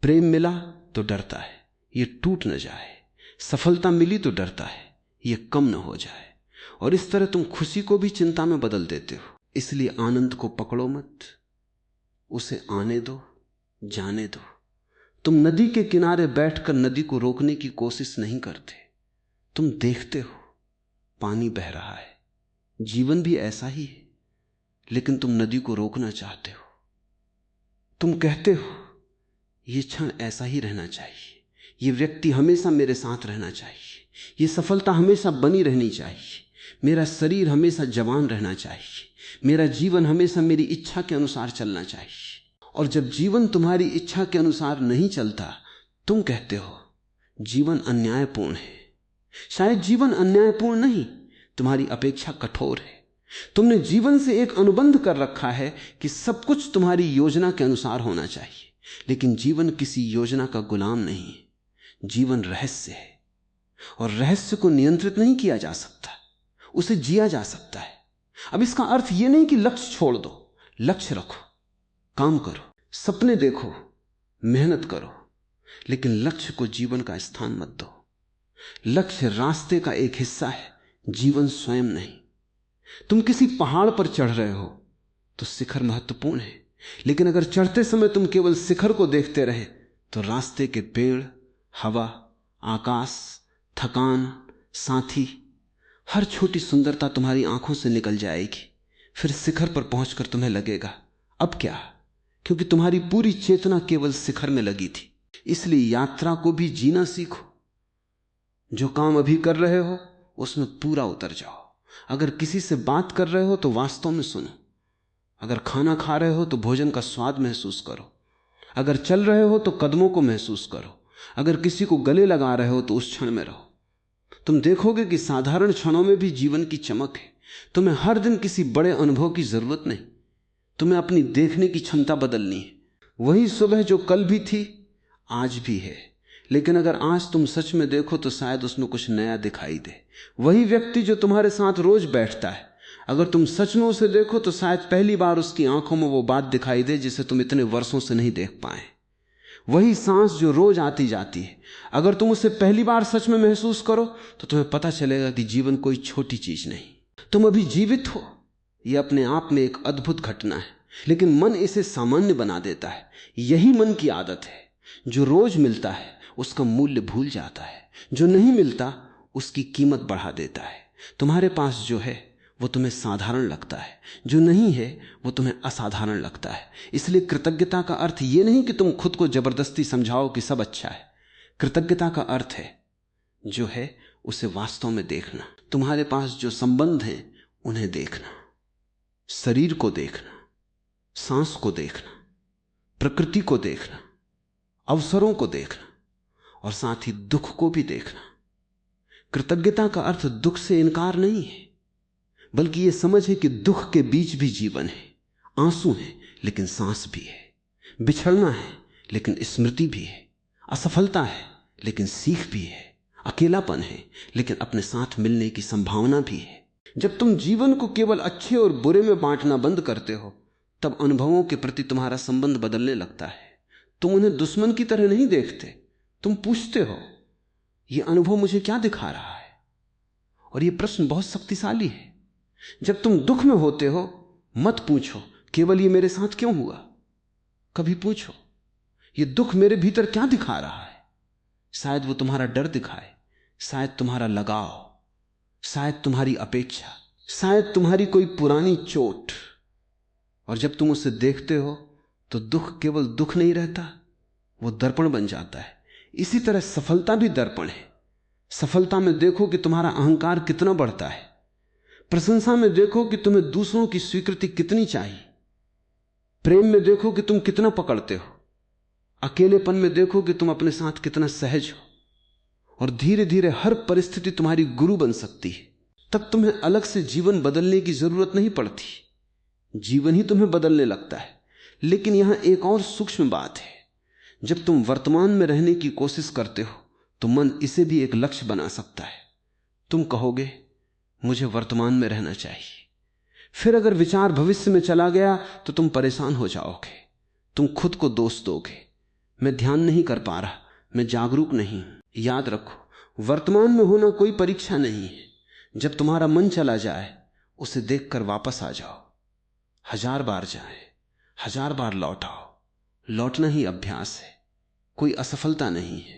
प्रेम मिला तो डरता है ये टूट न जाए, सफलता मिली तो डरता है ये कम न हो जाए। और इस तरह तुम खुशी को भी चिंता में बदल देते हो। इसलिए आनंद को पकड़ो मत, उसे आने दो, जाने दो। तुम नदी के किनारे बैठकर नदी को रोकने की कोशिश नहीं करते, तुम देखते हो पानी बह रहा है। जीवन भी ऐसा ही है, लेकिन तुम नदी को रोकना चाहते हो। तुम कहते हो ये क्षण ऐसा ही रहना चाहिए, ये व्यक्ति हमेशा मेरे साथ रहना चाहिए, ये सफलता हमेशा बनी रहनी चाहिए, मेरा शरीर हमेशा जवान रहना चाहिए, मेरा जीवन हमेशा मेरी इच्छा के अनुसार चलना चाहिए। और जब जीवन तुम्हारी इच्छा के अनुसार नहीं चलता, तुम कहते हो जीवन अन्यायपूर्ण है। शायद जीवन अन्यायपूर्ण नहीं, तुम्हारी अपेक्षा कठोर है। तुमने जीवन से एक अनुबंध कर रखा है कि सब कुछ तुम्हारी योजना के अनुसार होना चाहिए, लेकिन जीवन किसी योजना का गुलाम नहीं है। जीवन रहस्य है, और रहस्य को नियंत्रित नहीं किया जा सकता, उसे जिया जा सकता है। अब इसका अर्थ यह नहीं कि लक्ष्य छोड़ दो, लक्ष्य रखो, काम करो, सपने देखो, मेहनत करो, लेकिन लक्ष्य को जीवन का स्थान मत दो। लक्ष्य रास्ते का एक हिस्सा है, जीवन स्वयं नहीं। तुम किसी पहाड़ पर चढ़ रहे हो तो शिखर महत्वपूर्ण है, लेकिन अगर चढ़ते समय तुम केवल शिखर को देखते रहे तो रास्ते के पेड़, हवा, आकाश, थकान, साथी, हर छोटी सुंदरता तुम्हारी आंखों से निकल जाएगी। फिर शिखर पर पहुंचकर तुम्हें लगेगा अब क्या, क्योंकि तुम्हारी पूरी चेतना केवल शिखर में लगी थी। इसलिए यात्रा को भी जीना सीखो। जो काम अभी कर रहे हो उसमें पूरा उतर जाओ। अगर किसी से बात कर रहे हो तो वास्तव में सुनो। अगर खाना खा रहे हो तो भोजन का स्वाद महसूस करो। अगर चल रहे हो तो कदमों को महसूस करो। अगर किसी को गले लगा रहे हो तो उस क्षण में रहो। तुम देखोगे कि साधारण क्षणों में भी जीवन की चमक है। तुम्हें हर दिन किसी बड़े अनुभव की जरूरत नहीं, तुम्हें अपनी देखने की क्षमता बदलनी है। वही सुबह जो कल भी थी आज भी है, लेकिन अगर आज तुम सच में देखो तो शायद उसमें कुछ नया दिखाई दे। वही व्यक्ति जो तुम्हारे साथ रोज बैठता है, अगर तुम सच में उसे देखो तो शायद पहली बार उसकी आंखों में वो बात दिखाई दे जिसे तुम इतने वर्षों से नहीं देख पाए। वही सांस जो रोज आती जाती है, अगर तुम उसे पहली बार सच में महसूस करो तो तुम्हें पता चलेगा कि जीवन कोई छोटी चीज नहीं। तुम अभी जीवित हो, यह अपने आप में एक अद्भुत घटना है, लेकिन मन इसे सामान्य बना देता है। यही मन की आदत है। जो रोज मिलता है उसका मूल्य भूल जाता है, जो नहीं मिलता उसकी कीमत बढ़ा देता है। तुम्हारे पास जो है वो तुम्हें साधारण लगता है, जो नहीं है वो तुम्हें असाधारण लगता है। इसलिए कृतज्ञता का अर्थ ये नहीं कि तुम खुद को जबरदस्ती समझाओ कि सब अच्छा है। कृतज्ञता का अर्थ है जो है उसे वास्तव में देखना। तुम्हारे पास जो संबंध हैं उन्हें देखना, शरीर को देखना, सांस को देखना, प्रकृति को देखना, अवसरों को देखना, और साथ ही दुख को भी देखना। कृतज्ञता का अर्थ दुख से इनकार नहीं है, बल्कि यह समझ है कि दुख के बीच भी जीवन है। आंसू है लेकिन सांस भी है, बिछड़ना है लेकिन स्मृति भी है, असफलता है लेकिन सीख भी है, अकेलापन है लेकिन अपने साथ मिलने की संभावना भी है। जब तुम जीवन को केवल अच्छे और बुरे में बांटना बंद करते हो तब अनुभवों के प्रति तुम्हारा संबंध बदलने लगता है। तुम उन्हें दुश्मन की तरह नहीं देखते, तुम पूछते हो यह अनुभव मुझे क्या दिखा रहा है। और यह प्रश्न बहुत शक्तिशाली है। जब तुम दुख में होते हो मत पूछो केवल ये मेरे साथ क्यों हुआ, कभी पूछो ये दुख मेरे भीतर क्या दिखा रहा है। शायद वो तुम्हारा डर दिखाए, शायद तुम्हारा लगाव, शायद तुम्हारी अपेक्षा, शायद तुम्हारी कोई पुरानी चोट। और जब तुम उसे देखते हो तो दुख केवल दुख नहीं रहता, वो दर्पण बन जाता है। इसी तरह सफलता भी दर्पण है। सफलता में देखो कि तुम्हारा अहंकार कितना बढ़ता है, प्रशंसा में देखो कि तुम्हें दूसरों की स्वीकृति कितनी चाहिए, प्रेम में देखो कि तुम कितना पकड़ते हो, अकेलेपन में देखो कि तुम अपने साथ कितना सहज हो। और धीरे धीरे हर परिस्थिति तुम्हारी गुरु बन सकती है। तब तुम्हें अलग से जीवन बदलने की जरूरत नहीं पड़ती, जीवन ही तुम्हें बदलने लगता है। लेकिन यहां एक और सूक्ष्म बात है, जब तुम वर्तमान में रहने की कोशिश करते हो तो मन इसे भी एक लक्ष्य बना सकता है। तुम कहोगे मुझे वर्तमान में रहना चाहिए, फिर अगर विचार भविष्य में चला गया तो तुम परेशान हो जाओगे, तुम खुद को दोष दोगे, मैं ध्यान नहीं कर पा रहा, मैं जागरूक नहीं। याद रखो, वर्तमान में होना कोई परीक्षा नहीं है। जब तुम्हारा मन चला जाए उसे देखकर वापस आ जाओ, 1000 बार जाए, 1000 बार लौट आओ। लौटना ही अभ्यास है, कोई असफलता नहीं है।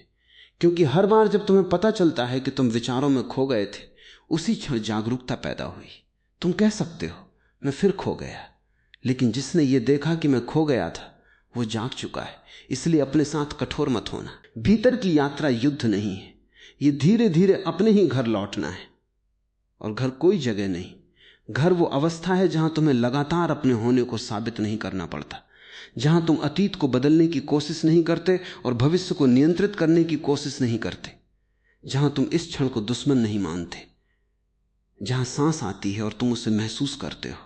क्योंकि हर बार जब तुम्हें पता चलता है कि तुम विचारों में खो गए थे, उसी क्षण जागरूकता पैदा हुई। तुम कह सकते हो मैं फिर खो गया, लेकिन जिसने ये देखा कि मैं खो गया था वो जाग चुका है। इसलिए अपने साथ कठोर मत होना। भीतर की यात्रा युद्ध नहीं है, ये धीरे धीरे अपने ही घर लौटना है। और घर कोई जगह नहीं, घर वो अवस्था है जहां तुम्हें लगातार अपने होने को साबित नहीं करना पड़ता, जहां तुम अतीत को बदलने की कोशिश नहीं करते और भविष्य को नियंत्रित करने की कोशिश नहीं करते, जहां तुम इस क्षण को दुश्मन नहीं मानते, जहां सांस आती है और तुम उसे महसूस करते हो,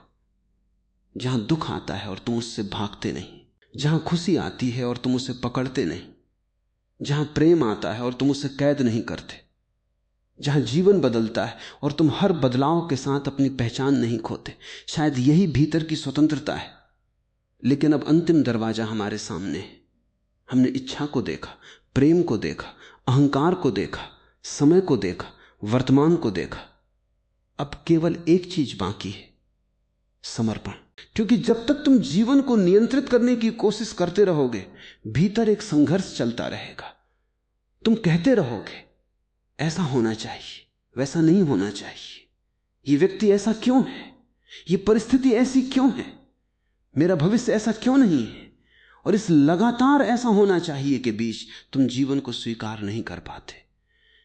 जहां दुख आता है और तुम उससे भागते नहीं, जहां खुशी आती है और तुम उसे पकड़ते नहीं, जहां प्रेम आता है और तुम उसे कैद नहीं करते, जहां जीवन बदलता है और तुम हर बदलाव के साथ अपनी पहचान नहीं खोते। शायद यही भीतर की स्वतंत्रता है। लेकिन अब अंतिम दरवाजा हमारे सामने है। हमने इच्छा को देखा, प्रेम को देखा, अहंकार को देखा, समय को देखा, वर्तमान को देखा। अब केवल एक चीज बाकी है, समर्पण। क्योंकि जब तक तुम जीवन को नियंत्रित करने की कोशिश करते रहोगे, भीतर एक संघर्ष चलता रहेगा। तुम कहते रहोगे ऐसा होना चाहिए, वैसा नहीं होना चाहिए, ये व्यक्ति ऐसा क्यों है, ये परिस्थिति ऐसी क्यों है, मेरा भविष्य ऐसा क्यों नहीं है। और इस लगातार ऐसा होना चाहिए के बीच तुम जीवन को स्वीकार नहीं कर पाते।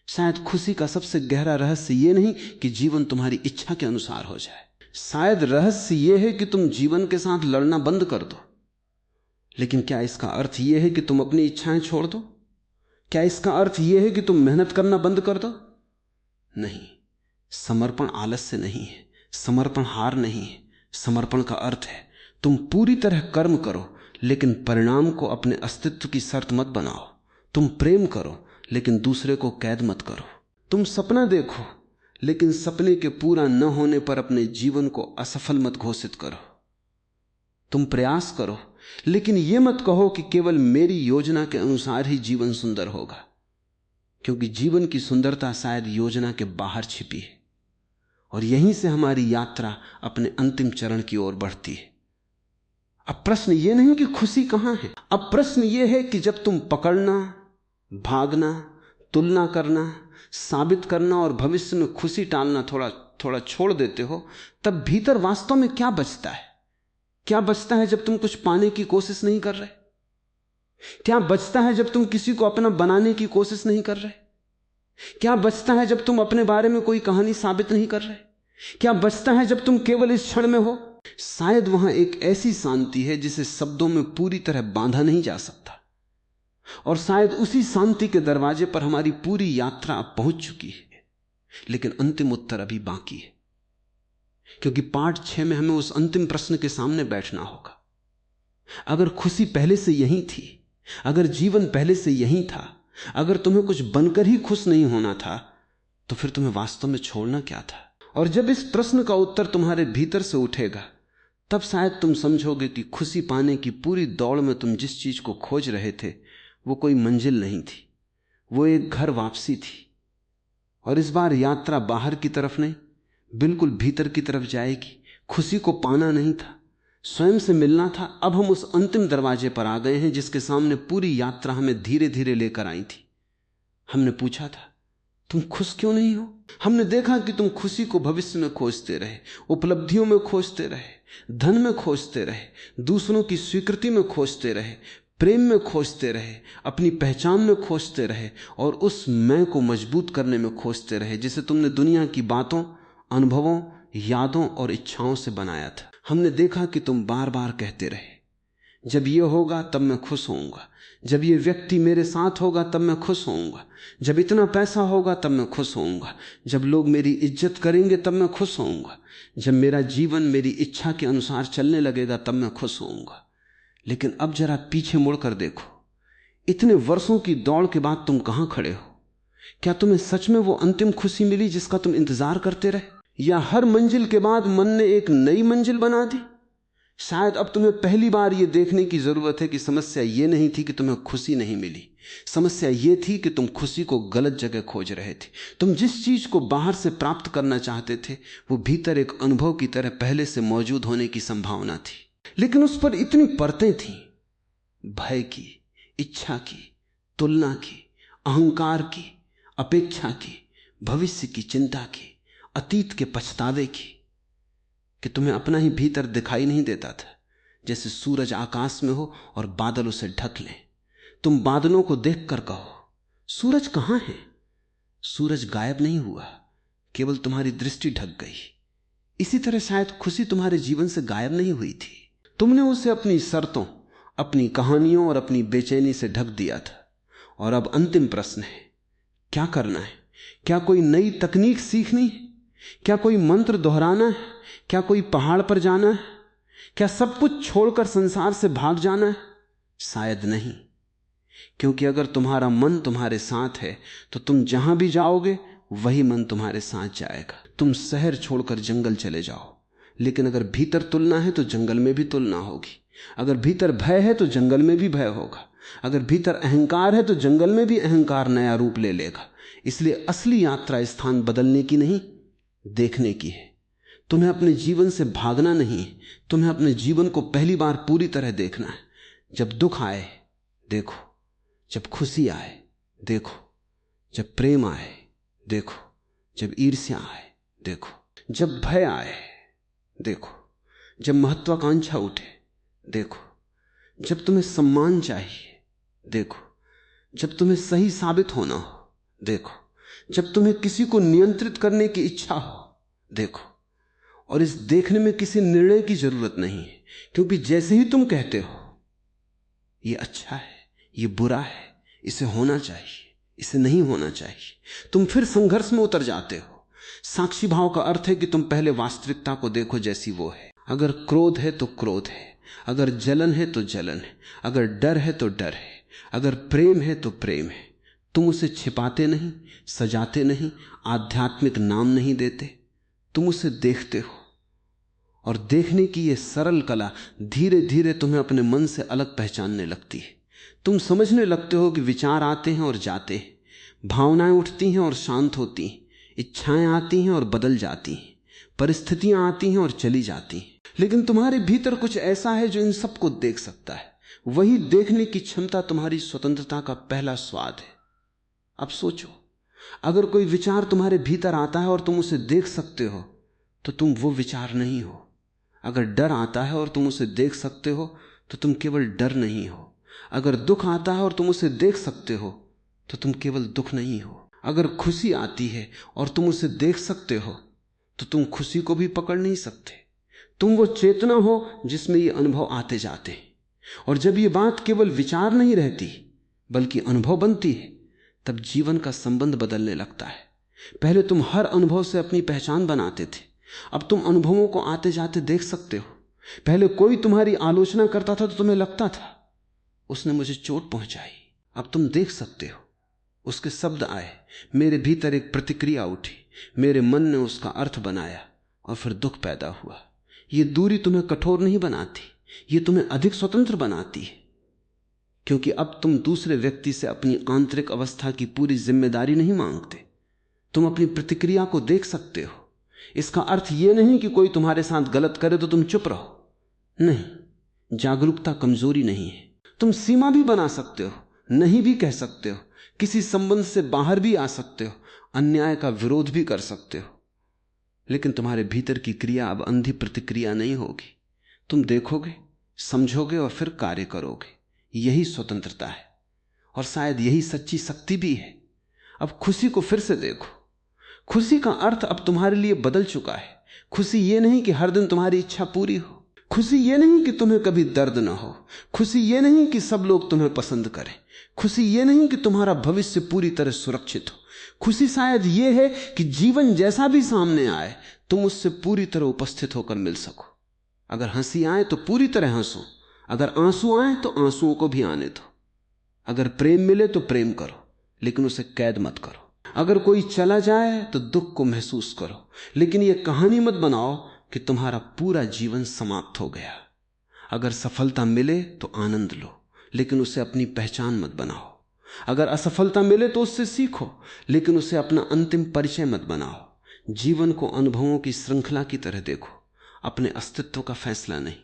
शायद खुशी का सबसे गहरा रहस्य यह नहीं कि जीवन तुम्हारी इच्छा के अनुसार हो जाए, शायद रहस्य यह है कि तुम जीवन के साथ लड़ना बंद कर दो। लेकिन क्या इसका अर्थ यह है कि तुम अपनी इच्छाएं छोड़ दो? क्या इसका अर्थ यह है कि तुम मेहनत करना बंद कर दो? नहीं, समर्पण आलस्य नहीं है, समर्पण हार नहीं है। समर्पण का अर्थ है तुम पूरी तरह कर्म करो, लेकिन परिणाम को अपने अस्तित्व की शर्त मत बनाओ। तुम प्रेम करो, लेकिन दूसरे को कैद मत करो। तुम सपना देखो, लेकिन सपने के पूरा न होने पर अपने जीवन को असफल मत घोषित करो। तुम प्रयास करो, लेकिन यह मत कहो कि केवल मेरी योजना के अनुसार ही जीवन सुंदर होगा, क्योंकि जीवन की सुंदरता शायद योजना के बाहर छिपी है। और यहीं से हमारी यात्रा अपने अंतिम चरण की ओर बढ़ती है। अब प्रश्न यह नहीं कि खुशी कहां है, अब प्रश्न यह है कि जब तुम पकड़ना, भागना, तुलना करना, साबित करना और भविष्य में खुशी टालना थोड़ा थोड़ा छोड़ देते हो, तब भीतर वास्तव में क्या बचता है? क्या बचता है जब तुम कुछ पाने की कोशिश नहीं कर रहे? क्या बचता है जब तुम किसी को अपना बनाने की कोशिश नहीं कर रहे? क्या बचता है जब तुम अपने बारे में कोई कहानी साबित नहीं कर रहे? क्या बचता है जब तुम केवल इस क्षण में हो? शायद वहां एक ऐसी शांति है जिसे शब्दों में पूरी तरह बांधा नहीं जा सकता, और शायद उसी शांति के दरवाजे पर हमारी पूरी यात्रा अब पहुंच चुकी है। लेकिन अंतिम उत्तर अभी बाकी है, क्योंकि पार्ट 6 में हमें उस अंतिम प्रश्न के सामने बैठना होगा। अगर खुशी पहले से यही थी, अगर जीवन पहले से यही था, अगर तुम्हें कुछ बनकर ही खुश नहीं होना था, तो फिर तुम्हें वास्तव में छोड़ना क्या था? और जब इस प्रश्न का उत्तर तुम्हारे भीतर से उठेगा, तब शायद तुम समझोगे कि खुशी पाने की पूरी दौड़ में तुम जिस चीज को खोज रहे थे वो कोई मंजिल नहीं थी, वो एक घर वापसी थी। और इस बार यात्रा बाहर की तरफ नहीं, बिल्कुल भीतर की तरफ जाएगी। खुशी को पाना नहीं था, स्वयं से मिलना था। अब हम उस अंतिम दरवाजे पर आ गए हैं जिसके सामने पूरी यात्रा हमें धीरे धीरे लेकर आई थी। हमने पूछा था तुम खुश क्यों नहीं हो? हमने देखा कि तुम खुशी को भविष्य में खोजते रहे, उपलब्धियों में खोजते रहे, धन में खोजते रहे, दूसरों की स्वीकृति में खोजते रहे, प्रेम में खोजते रहे, अपनी पहचान में खोजते रहे, और उस मैं को मजबूत करने में खोजते रहे जिसे तुमने दुनिया की बातों, अनुभवों, यादों और इच्छाओं से बनाया था। हमने देखा कि तुम बार बार कहते रहे जब ये होगा तब मैं खुश होऊंगा, जब ये व्यक्ति मेरे साथ होगा तब मैं खुश होऊंगा, जब इतना पैसा होगा तब मैं खुश होऊंगा, जब लोग मेरी इज्जत करेंगे तब मैं खुश होऊंगा, जब मेरा जीवन मेरी इच्छा के अनुसार चलने लगेगा तब मैं खुश होऊंगा। लेकिन अब जरा पीछे मुड़कर देखो, इतने वर्षों की दौड़ के बाद तुम कहां खड़े हो? क्या तुम्हें सच में वो अंतिम खुशी मिली जिसका तुम इंतजार करते रहे, या हर मंजिल के बाद मन ने एक नई मंजिल बना दी? शायद अब तुम्हें पहली बार यह देखने की जरूरत है कि समस्या यह नहीं थी कि तुम्हें खुशी नहीं मिली, समस्या यह थी कि तुम खुशी को गलत जगह खोज रहे थे। तुम जिस चीज को बाहर से प्राप्त करना चाहते थे वो भीतर एक अनुभव की तरह पहले से मौजूद होने की संभावना थी, लेकिन उस पर इतनी परतें थीं, भय की, इच्छा की, तुलना की, अहंकार की, अपेक्षा की, भविष्य की चिंता की, अतीत के पछतावे की, कि तुम्हें अपना ही भीतर दिखाई नहीं देता था। जैसे सूरज आकाश में हो और बादल उसे ढक लें, तुम बादलों को देखकर कहो सूरज कहां है? सूरज गायब नहीं हुआ, केवल तुम्हारी दृष्टि ढक गई। इसी तरह शायद खुशी तुम्हारे जीवन से गायब नहीं हुई थी, तुमने उसे अपनी शर्तों, अपनी कहानियों और अपनी बेचैनी से ढक दिया था। और अब अंतिम प्रश्न है, क्या करना है? क्या कोई नई तकनीक सीखनी है? क्या कोई मंत्र दोहराना है? क्या कोई पहाड़ पर जाना है? क्या सब कुछ छोड़कर संसार से भाग जाना है? शायद नहीं, क्योंकि अगर तुम्हारा मन तुम्हारे साथ है तो तुम जहां भी जाओगे वही मन तुम्हारे साथ जाएगा। तुम शहर छोड़कर जंगल चले जाओ, लेकिन अगर भीतर तुलना है तो जंगल में भी तुलना होगी। अगर भीतर भय है तो जंगल में भी भय होगा। अगर भीतर अहंकार है तो जंगल में भी अहंकार नया रूप ले लेगा। इसलिए असली यात्रा स्थान बदलने की नहीं, देखने की है। तुम्हें अपने जीवन से भागना नहीं है, तुम्हें अपने जीवन को पहली बार पूरी तरह देखना है। जब दुख आए देखो, जब खुशी आए देखो, जब प्रेम आए देखो, जब ईर्ष्या आए देखो, जब भय आए देखो, जब महत्वाकांक्षा उठे देखो, जब तुम्हें सम्मान चाहिए देखो, जब तुम्हें सही साबित होना हो देखो, जब तुम्हें किसी को नियंत्रित करने की इच्छा हो देखो। और इस देखने में किसी निर्णय की जरूरत नहीं है, क्योंकि जैसे ही तुम कहते हो ये अच्छा है, ये बुरा है, इसे होना चाहिए, इसे नहीं होना चाहिए, तुम फिर संघर्ष में उतर जाते हो। साक्षी भाव का अर्थ है कि तुम पहले वास्तविकता को देखो जैसी वो है। अगर क्रोध है तो क्रोध है, अगर जलन है तो जलन है, अगर डर है तो डर है, अगर प्रेम है तो प्रेम है। तुम उसे छिपाते नहीं, सजाते नहीं, आध्यात्मिक नाम नहीं देते, तुम उसे देखते हो। और देखने की यह सरल कला धीरे धीरे तुम्हें अपने मन से अलग पहचानने लगती है। तुम समझने लगते हो कि विचार आते हैं और जाते हैं, भावनाएं उठती हैं और शांत होती हैं, इच्छाएं आती हैं और बदल जाती हैं, परिस्थितियां आती हैं और चली जाती हैं, लेकिन तुम्हारे भीतर कुछ ऐसा है जो इन सबको देख सकता है। वही देखने की क्षमता तुम्हारी स्वतंत्रता का पहला स्वाद है। अब सोचो, अगर कोई विचार तुम्हारे भीतर आता है और तुम उसे देख सकते हो तो तुम वो विचार नहीं हो। अगर डर आता है और तुम उसे देख सकते हो तो तुम केवल डर नहीं हो। अगर दुख आता है और तुम उसे देख सकते हो तो तुम केवल दुख नहीं हो। अगर खुशी आती है और तुम उसे देख सकते हो तो तुम खुशी को भी पकड़ नहीं सकते। तुम वो चेतना हो जिसमें ये अनुभव आते जाते हैं। और जब ये बात केवल विचार नहीं रहती बल्कि अनुभव बनती है, तब जीवन का संबंध बदलने लगता है। पहले तुम हर अनुभव से अपनी पहचान बनाते थे, अब तुम अनुभवों को आते जाते देख सकते हो। पहले कोई तुम्हारी आलोचना करता था तो तुम्हें लगता था उसने मुझे चोट पहुंचाई, अब तुम देख सकते हो उसके शब्द आए, मेरे भीतर एक प्रतिक्रिया उठी, मेरे मन ने उसका अर्थ बनाया और फिर दुख पैदा हुआ। ये दूरी तुम्हें कठोर नहीं बनाती, ये तुम्हें अधिक स्वतंत्र बनाती है, क्योंकि अब तुम दूसरे व्यक्ति से अपनी आंतरिक अवस्था की पूरी जिम्मेदारी नहीं मांगते। तुम अपनी प्रतिक्रिया को देख सकते हो। इसका अर्थ यह नहीं कि कोई तुम्हारे साथ गलत करे तो तुम चुप रहो, नहीं, जागरूकता कमजोरी नहीं है। तुम सीमा भी बना सकते हो, नहीं भी कह सकते हो, किसी संबंध से बाहर भी आ सकते हो, अन्याय का विरोध भी कर सकते हो, लेकिन तुम्हारे भीतर की क्रिया अब अंधी प्रतिक्रिया नहीं होगी। तुम देखोगे, समझोगे और फिर कार्य करोगे। यही स्वतंत्रता है और शायद यही सच्ची शक्ति भी है। अब खुशी को फिर से देखो। खुशी का अर्थ अब तुम्हारे लिए बदल चुका है। खुशी ये नहीं कि हर दिन तुम्हारी इच्छा पूरी हो, खुशी ये नहीं कि तुम्हें कभी दर्द ना हो, खुशी ये नहीं कि सब लोग तुम्हें पसंद करें, खुशी ये नहीं कि तुम्हारा भविष्य पूरी तरह सुरक्षित हो। खुशी शायद ये है कि जीवन जैसा भी सामने आए तुम उससे पूरी तरह उपस्थित होकर मिल सको। अगर हंसी आए तो पूरी तरह हंसो, अगर आंसू आए तो आंसुओं को भी आने दो, अगर प्रेम मिले तो प्रेम करो लेकिन उसे कैद मत करो, अगर कोई चला जाए तो दुख को महसूस करो, लेकिन यह कहानी मत बनाओ कि तुम्हारा पूरा जीवन समाप्त हो गया। अगर सफलता मिले तो आनंद लो लेकिन उसे अपनी पहचान मत बनाओ, अगर असफलता मिले तो उससे सीखो लेकिन उसे अपना अंतिम परिचय मत बनाओ। जीवन को अनुभवों की श्रृंखला की तरह देखो, अपने अस्तित्व का फैसला नहीं।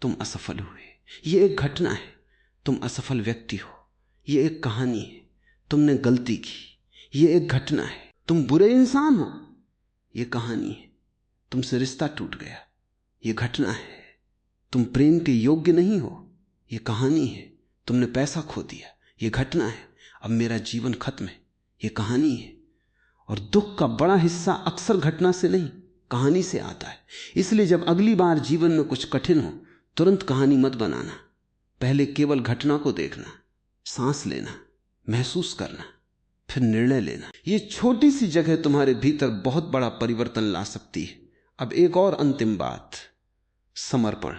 तुम असफल हुए, यह एक घटना है। तुम असफल व्यक्ति हो, यह एक कहानी है। तुमने गलती की, यह एक घटना है। तुम बुरे इंसान हो, यह कहानी है। तुमसे रिश्ता टूट गया, यह घटना है। तुम प्रेम के योग्य नहीं हो, यह कहानी है। तुमने पैसा खो दिया, यह घटना है। अब मेरा जीवन खत्म है, यह कहानी है। और दुख का बड़ा हिस्सा अक्सर घटना से नहीं, कहानी से आता है। इसलिए जब अगली बार जीवन में कुछ कठिन हो, तुरंत कहानी मत बनाना। पहले केवल घटना को देखना, सांस लेना, महसूस करना, फिर निर्णय लेना। यह छोटी सी जगह तुम्हारे भीतर बहुत बड़ा परिवर्तन ला सकती है। अब एक और अंतिम बात, समर्पण।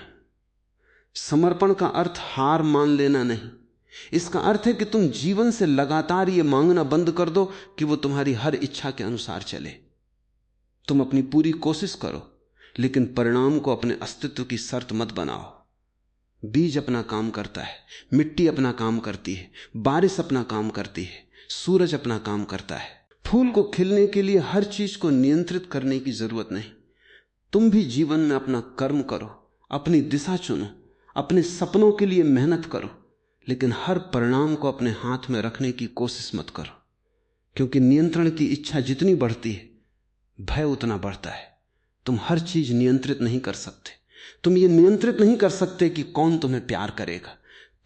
समर्पण का अर्थ हार मान लेना नहीं। इसका अर्थ है कि तुम जीवन से लगातार यह मांगना बंद कर दो कि वो तुम्हारी हर इच्छा के अनुसार चले। तुम अपनी पूरी कोशिश करो लेकिन परिणाम को अपने अस्तित्व की शर्त मत बनाओ। बीज अपना काम करता है, मिट्टी अपना काम करती है, बारिश अपना काम करती है, सूरज अपना काम करता है। फूल को खिलने के लिए हर चीज को नियंत्रित करने की जरूरत नहीं। तुम भी जीवन में अपना कर्म करो, अपनी दिशा चुनो, अपने सपनों के लिए मेहनत करो, लेकिन हर परिणाम को अपने हाथ में रखने की कोशिश मत करो, क्योंकि नियंत्रण की इच्छा जितनी बढ़ती है भय उतना बढ़ता है। तुम हर चीज नियंत्रित नहीं कर सकते। तुम ये नियंत्रित नहीं कर सकते कि कौन तुम्हें प्यार करेगा,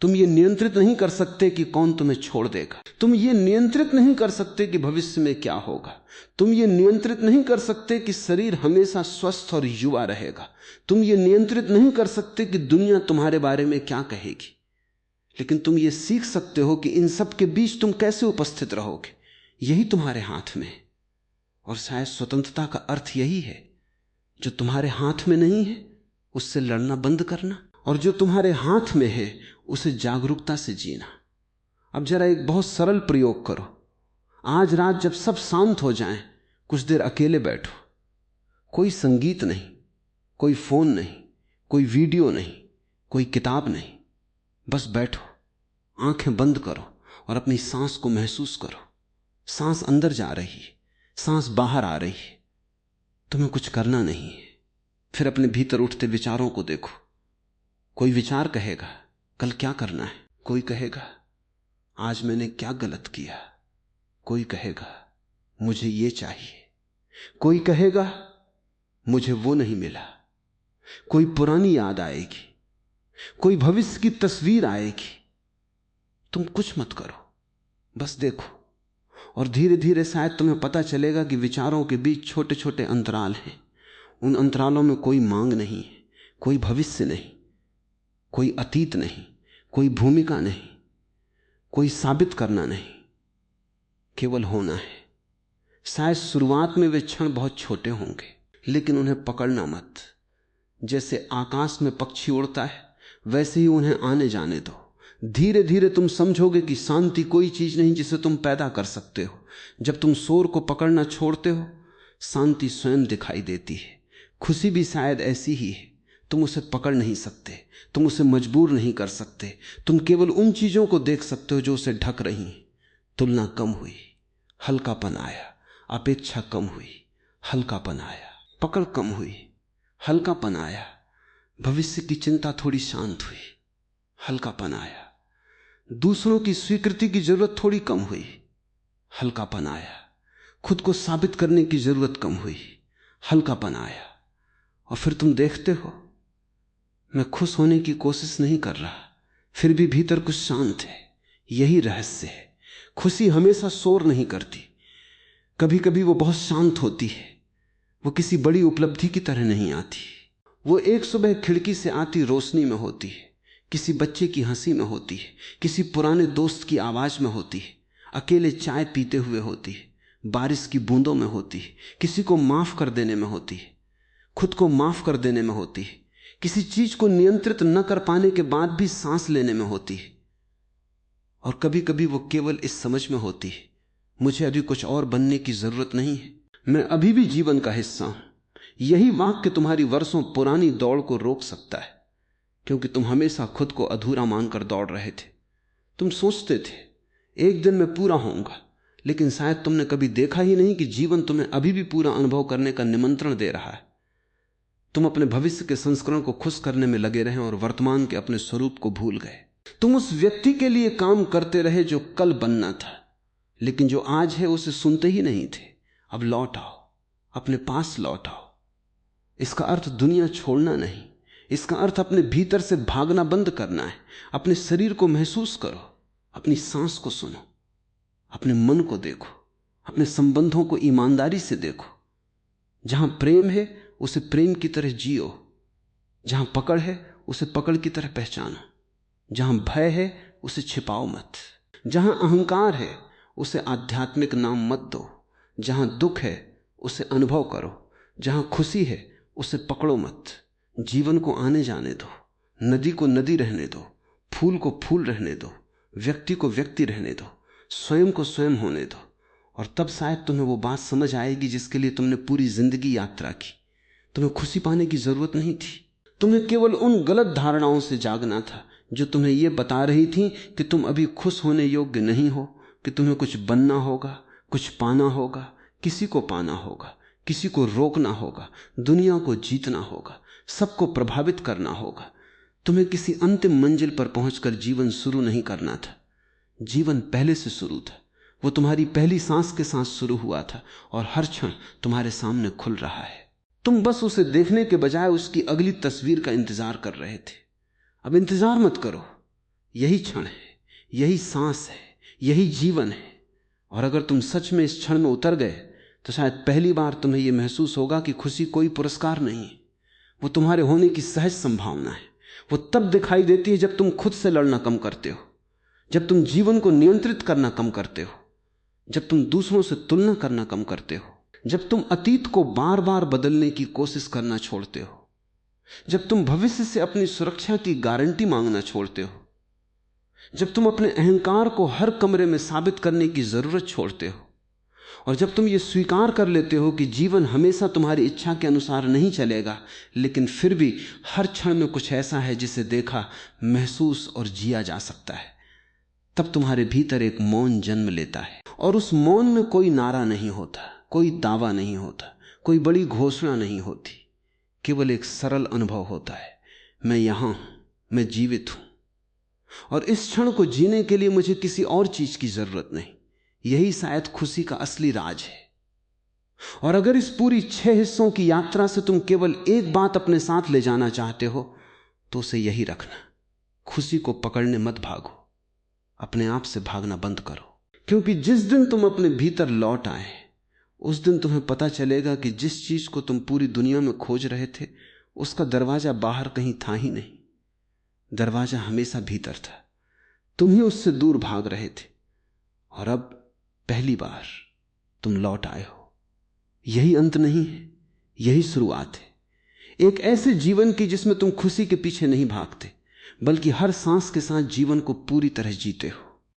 तुम ये नियंत्रित नहीं कर सकते कि कौन तुम्हें छोड़ देगा, तुम ये नियंत्रित नहीं कर सकते कि भविष्य में क्या होगा, तुम ये नियंत्रित नहीं कर सकते कि शरीर हमेशा स्वस्थ और युवा रहेगा, तुम ये नियंत्रित नहीं कर सकते कि दुनिया तुम्हारे बारे में क्या कहेगी। लेकिन तुम ये सीख सकते हो कि इन सब के बीच तुम कैसे उपस्थित रहोगे, यही तुम्हारे हाथ में है। और शायद स्वतंत्रता का अर्थ यही है, जो तुम्हारे हाथ में नहीं है उससे लड़ना बंद करना, और जो तुम्हारे हाथ में है उसे जागरूकता से जीना। अब जरा एक बहुत सरल प्रयोग करो। आज रात जब सब शांत हो जाएं, कुछ देर अकेले बैठो। कोई संगीत नहीं, कोई फोन नहीं, कोई वीडियो नहीं, कोई किताब नहीं, बस बैठो, आंखें बंद करो और अपनी सांस को महसूस करो। सांस अंदर जा रही है, सांस बाहर आ रही है। तुम्हें कुछ करना नहीं है। फिर अपने भीतर उठते विचारों को देखो। कोई विचार कहेगा कल क्या करना है, कोई कहेगा आज मैंने क्या गलत किया, कोई कहेगा मुझे ये चाहिए, कोई कहेगा मुझे वो नहीं मिला, कोई पुरानी याद आएगी, कोई भविष्य की तस्वीर आएगी। तुम कुछ मत करो, बस देखो, और धीरे धीरे शायद तुम्हें पता चलेगा कि विचारों के बीच छोटे छोटे अंतराल हैं। उन अंतरालों में कोई मांग नहीं है, कोई भविष्य नहीं, कोई अतीत नहीं, कोई भूमिका नहीं, कोई साबित करना नहीं, केवल होना है। शायद शुरुआत में वे क्षण बहुत छोटे होंगे, लेकिन उन्हें पकड़ना मत। जैसे आकाश में पक्षी उड़ता है वैसे ही उन्हें आने जाने दो। धीरे धीरे तुम समझोगे कि शांति कोई चीज नहीं जिसे तुम पैदा कर सकते हो। जब तुम शोर को पकड़ना छोड़ते हो, शांति स्वयं दिखाई देती है। खुशी भी शायद ऐसी ही है। तुम उसे पकड़ नहीं सकते, तुम उसे मजबूर नहीं कर सकते, तुम केवल उन चीजों को देख सकते हो जो उसे ढक रही हैं। तुलना कम हुई, हल्कापन आया, अपेक्षा कम हुई, हल्कापन आया, पकड़ कम हुई, हल्कापन आया, भविष्य की चिंता थोड़ी शांत हुई, हल्कापन आया, दूसरों की स्वीकृति की जरूरत थोड़ी कम हुई, हल्कापन आया, खुद को साबित करने की जरूरत कम हुई, हल्कापन आया। और फिर तुम देखते हो मैं खुश होने की कोशिश नहीं कर रहा, फिर भी भीतर कुछ शांत है। यही रहस्य है। खुशी हमेशा शोर नहीं करती, कभी कभी वो बहुत शांत होती है। वो किसी बड़ी उपलब्धि की तरह नहीं आती, वो एक सुबह खिड़की से आती रोशनी में होती है, किसी बच्चे की हंसी में होती है, किसी पुराने दोस्त की आवाज में होती है, अकेले चाय पीते हुए होती है, बारिश की बूंदों में होती है, किसी को माफ कर देने में होती है, खुद को माफ कर देने में होती है, किसी चीज को नियंत्रित न कर पाने के बाद भी सांस लेने में होती है। और कभी कभी वो केवल इस समझ में होती है, मुझे अभी कुछ और बनने की जरूरत नहीं है, मैं अभी भी जीवन का हिस्सा हूं। यही वाक्य तुम्हारी वर्षों पुरानी दौड़ को रोक सकता है, क्योंकि तुम हमेशा खुद को अधूरा मानकर दौड़ रहे थे। तुम सोचते थे एक दिन मैं पूरा होऊंगा, लेकिन शायद तुमने कभी देखा ही नहीं कि जीवन तुम्हें अभी भी पूरा अनुभव करने का निमंत्रण दे रहा है। तुम अपने भविष्य के संस्करण को खुश करने में लगे रहे और वर्तमान के अपने स्वरूप को भूल गए। तुम उस व्यक्ति के लिए काम करते रहे जो कल बनना था, लेकिन जो आज है उसे सुनते ही नहीं थे। अब लौट आओ, अपने पास लौट आओ। इसका अर्थ दुनिया छोड़ना नहीं, इसका अर्थ अपने भीतर से भागना बंद करना है। अपने शरीर को महसूस करो, अपनी सांस को सुनो, अपने मन को देखो, अपने संबंधों को ईमानदारी से देखो। जहां प्रेम है उसे प्रेम की तरह जियो, जहां पकड़ है उसे पकड़ की तरह पहचानो, जहां भय है उसे छिपाओ मत, जहां अहंकार है उसे आध्यात्मिक नाम मत दो, जहां दुख है उसे अनुभव करो, जहां खुशी है उसे पकड़ो मत। जीवन को आने जाने दो, नदी को नदी रहने दो, फूल को फूल रहने दो, व्यक्ति को व्यक्ति रहने दो, स्वयं को स्वयं होने दो। और तब शायद तुम्हें वो बात समझ आएगी जिसके लिए तुमने पूरी जिंदगी यात्रा की। तुम्हें खुशी पाने की जरूरत नहीं थी, तुम्हें केवल उन गलत धारणाओं से जागना था जो तुम्हें यह बता रही थी कि तुम अभी खुश होने योग्य नहीं हो, कि तुम्हें कुछ बनना होगा, कुछ पाना होगा, किसी को पाना होगा, किसी को रोकना होगा, दुनिया को जीतना होगा, सबको प्रभावित करना होगा। तुम्हें किसी अंतिम मंजिल पर पहुंचकर जीवन शुरू नहीं करना था। जीवन पहले से शुरू था, वो तुम्हारी पहली सांस के साथ शुरू हुआ था और हर क्षण तुम्हारे सामने खुल रहा है। तुम बस उसे देखने के बजाय उसकी अगली तस्वीर का इंतजार कर रहे थे। अब इंतजार मत करो, यही क्षण है, यही सांस है, यही जीवन है। और अगर तुम सच में इस क्षण में उतर गए तो शायद पहली बार तुम्हें यह महसूस होगा कि खुशी कोई पुरस्कार नहीं है, वो तुम्हारे होने की सहज संभावना है। वो तब दिखाई देती है जब तुम खुद से लड़ना कम करते हो, जब तुम जीवन को नियंत्रित करना कम करते हो, जब तुम दूसरों से तुलना करना कम करते हो, जब तुम अतीत को बार बार बदलने की कोशिश करना छोड़ते हो, जब तुम भविष्य से अपनी सुरक्षा की गारंटी मांगना छोड़ते हो, जब तुम अपने अहंकार को हर कमरे में साबित करने की जरूरत छोड़ते हो, और जब तुम ये स्वीकार कर लेते हो कि जीवन हमेशा तुम्हारी इच्छा के अनुसार नहीं चलेगा, लेकिन फिर भी हर क्षण में कुछ ऐसा है जिसे देखा, महसूस और जिया जा सकता है, तब तुम्हारे भीतर एक मौन जन्म लेता है। और उस मौन में कोई नारा नहीं होता, कोई दावा नहीं होता, कोई बड़ी घोषणा नहीं होती, केवल एक सरल अनुभव होता है, मैं यहां हूं, मैं जीवित हूं, और इस क्षण को जीने के लिए मुझे किसी और चीज की जरूरत नहीं। यही शायद खुशी का असली राज है। और अगर इस पूरी 6 हिस्सों की यात्रा से तुम केवल एक बात अपने साथ ले जाना चाहते हो तो उसे यही रखना, खुशी को पकड़ने मत भागो, अपने आप से भागना बंद करो। क्योंकि जिस दिन तुम अपने भीतर लौट आए उस दिन तुम्हें पता चलेगा कि जिस चीज को तुम पूरी दुनिया में खोज रहे थे उसका दरवाजा बाहर कहीं था ही नहीं, दरवाजा हमेशा भीतर था, तुम ही उससे दूर भाग रहे थे, और अब पहली बार तुम लौट आए हो। यही अंत नहीं है, यही शुरुआत है एक ऐसे जीवन की जिसमें तुम खुशी के पीछे नहीं भागते, बल्कि हर सांस के साथ जीवन को पूरी तरह जीते हो।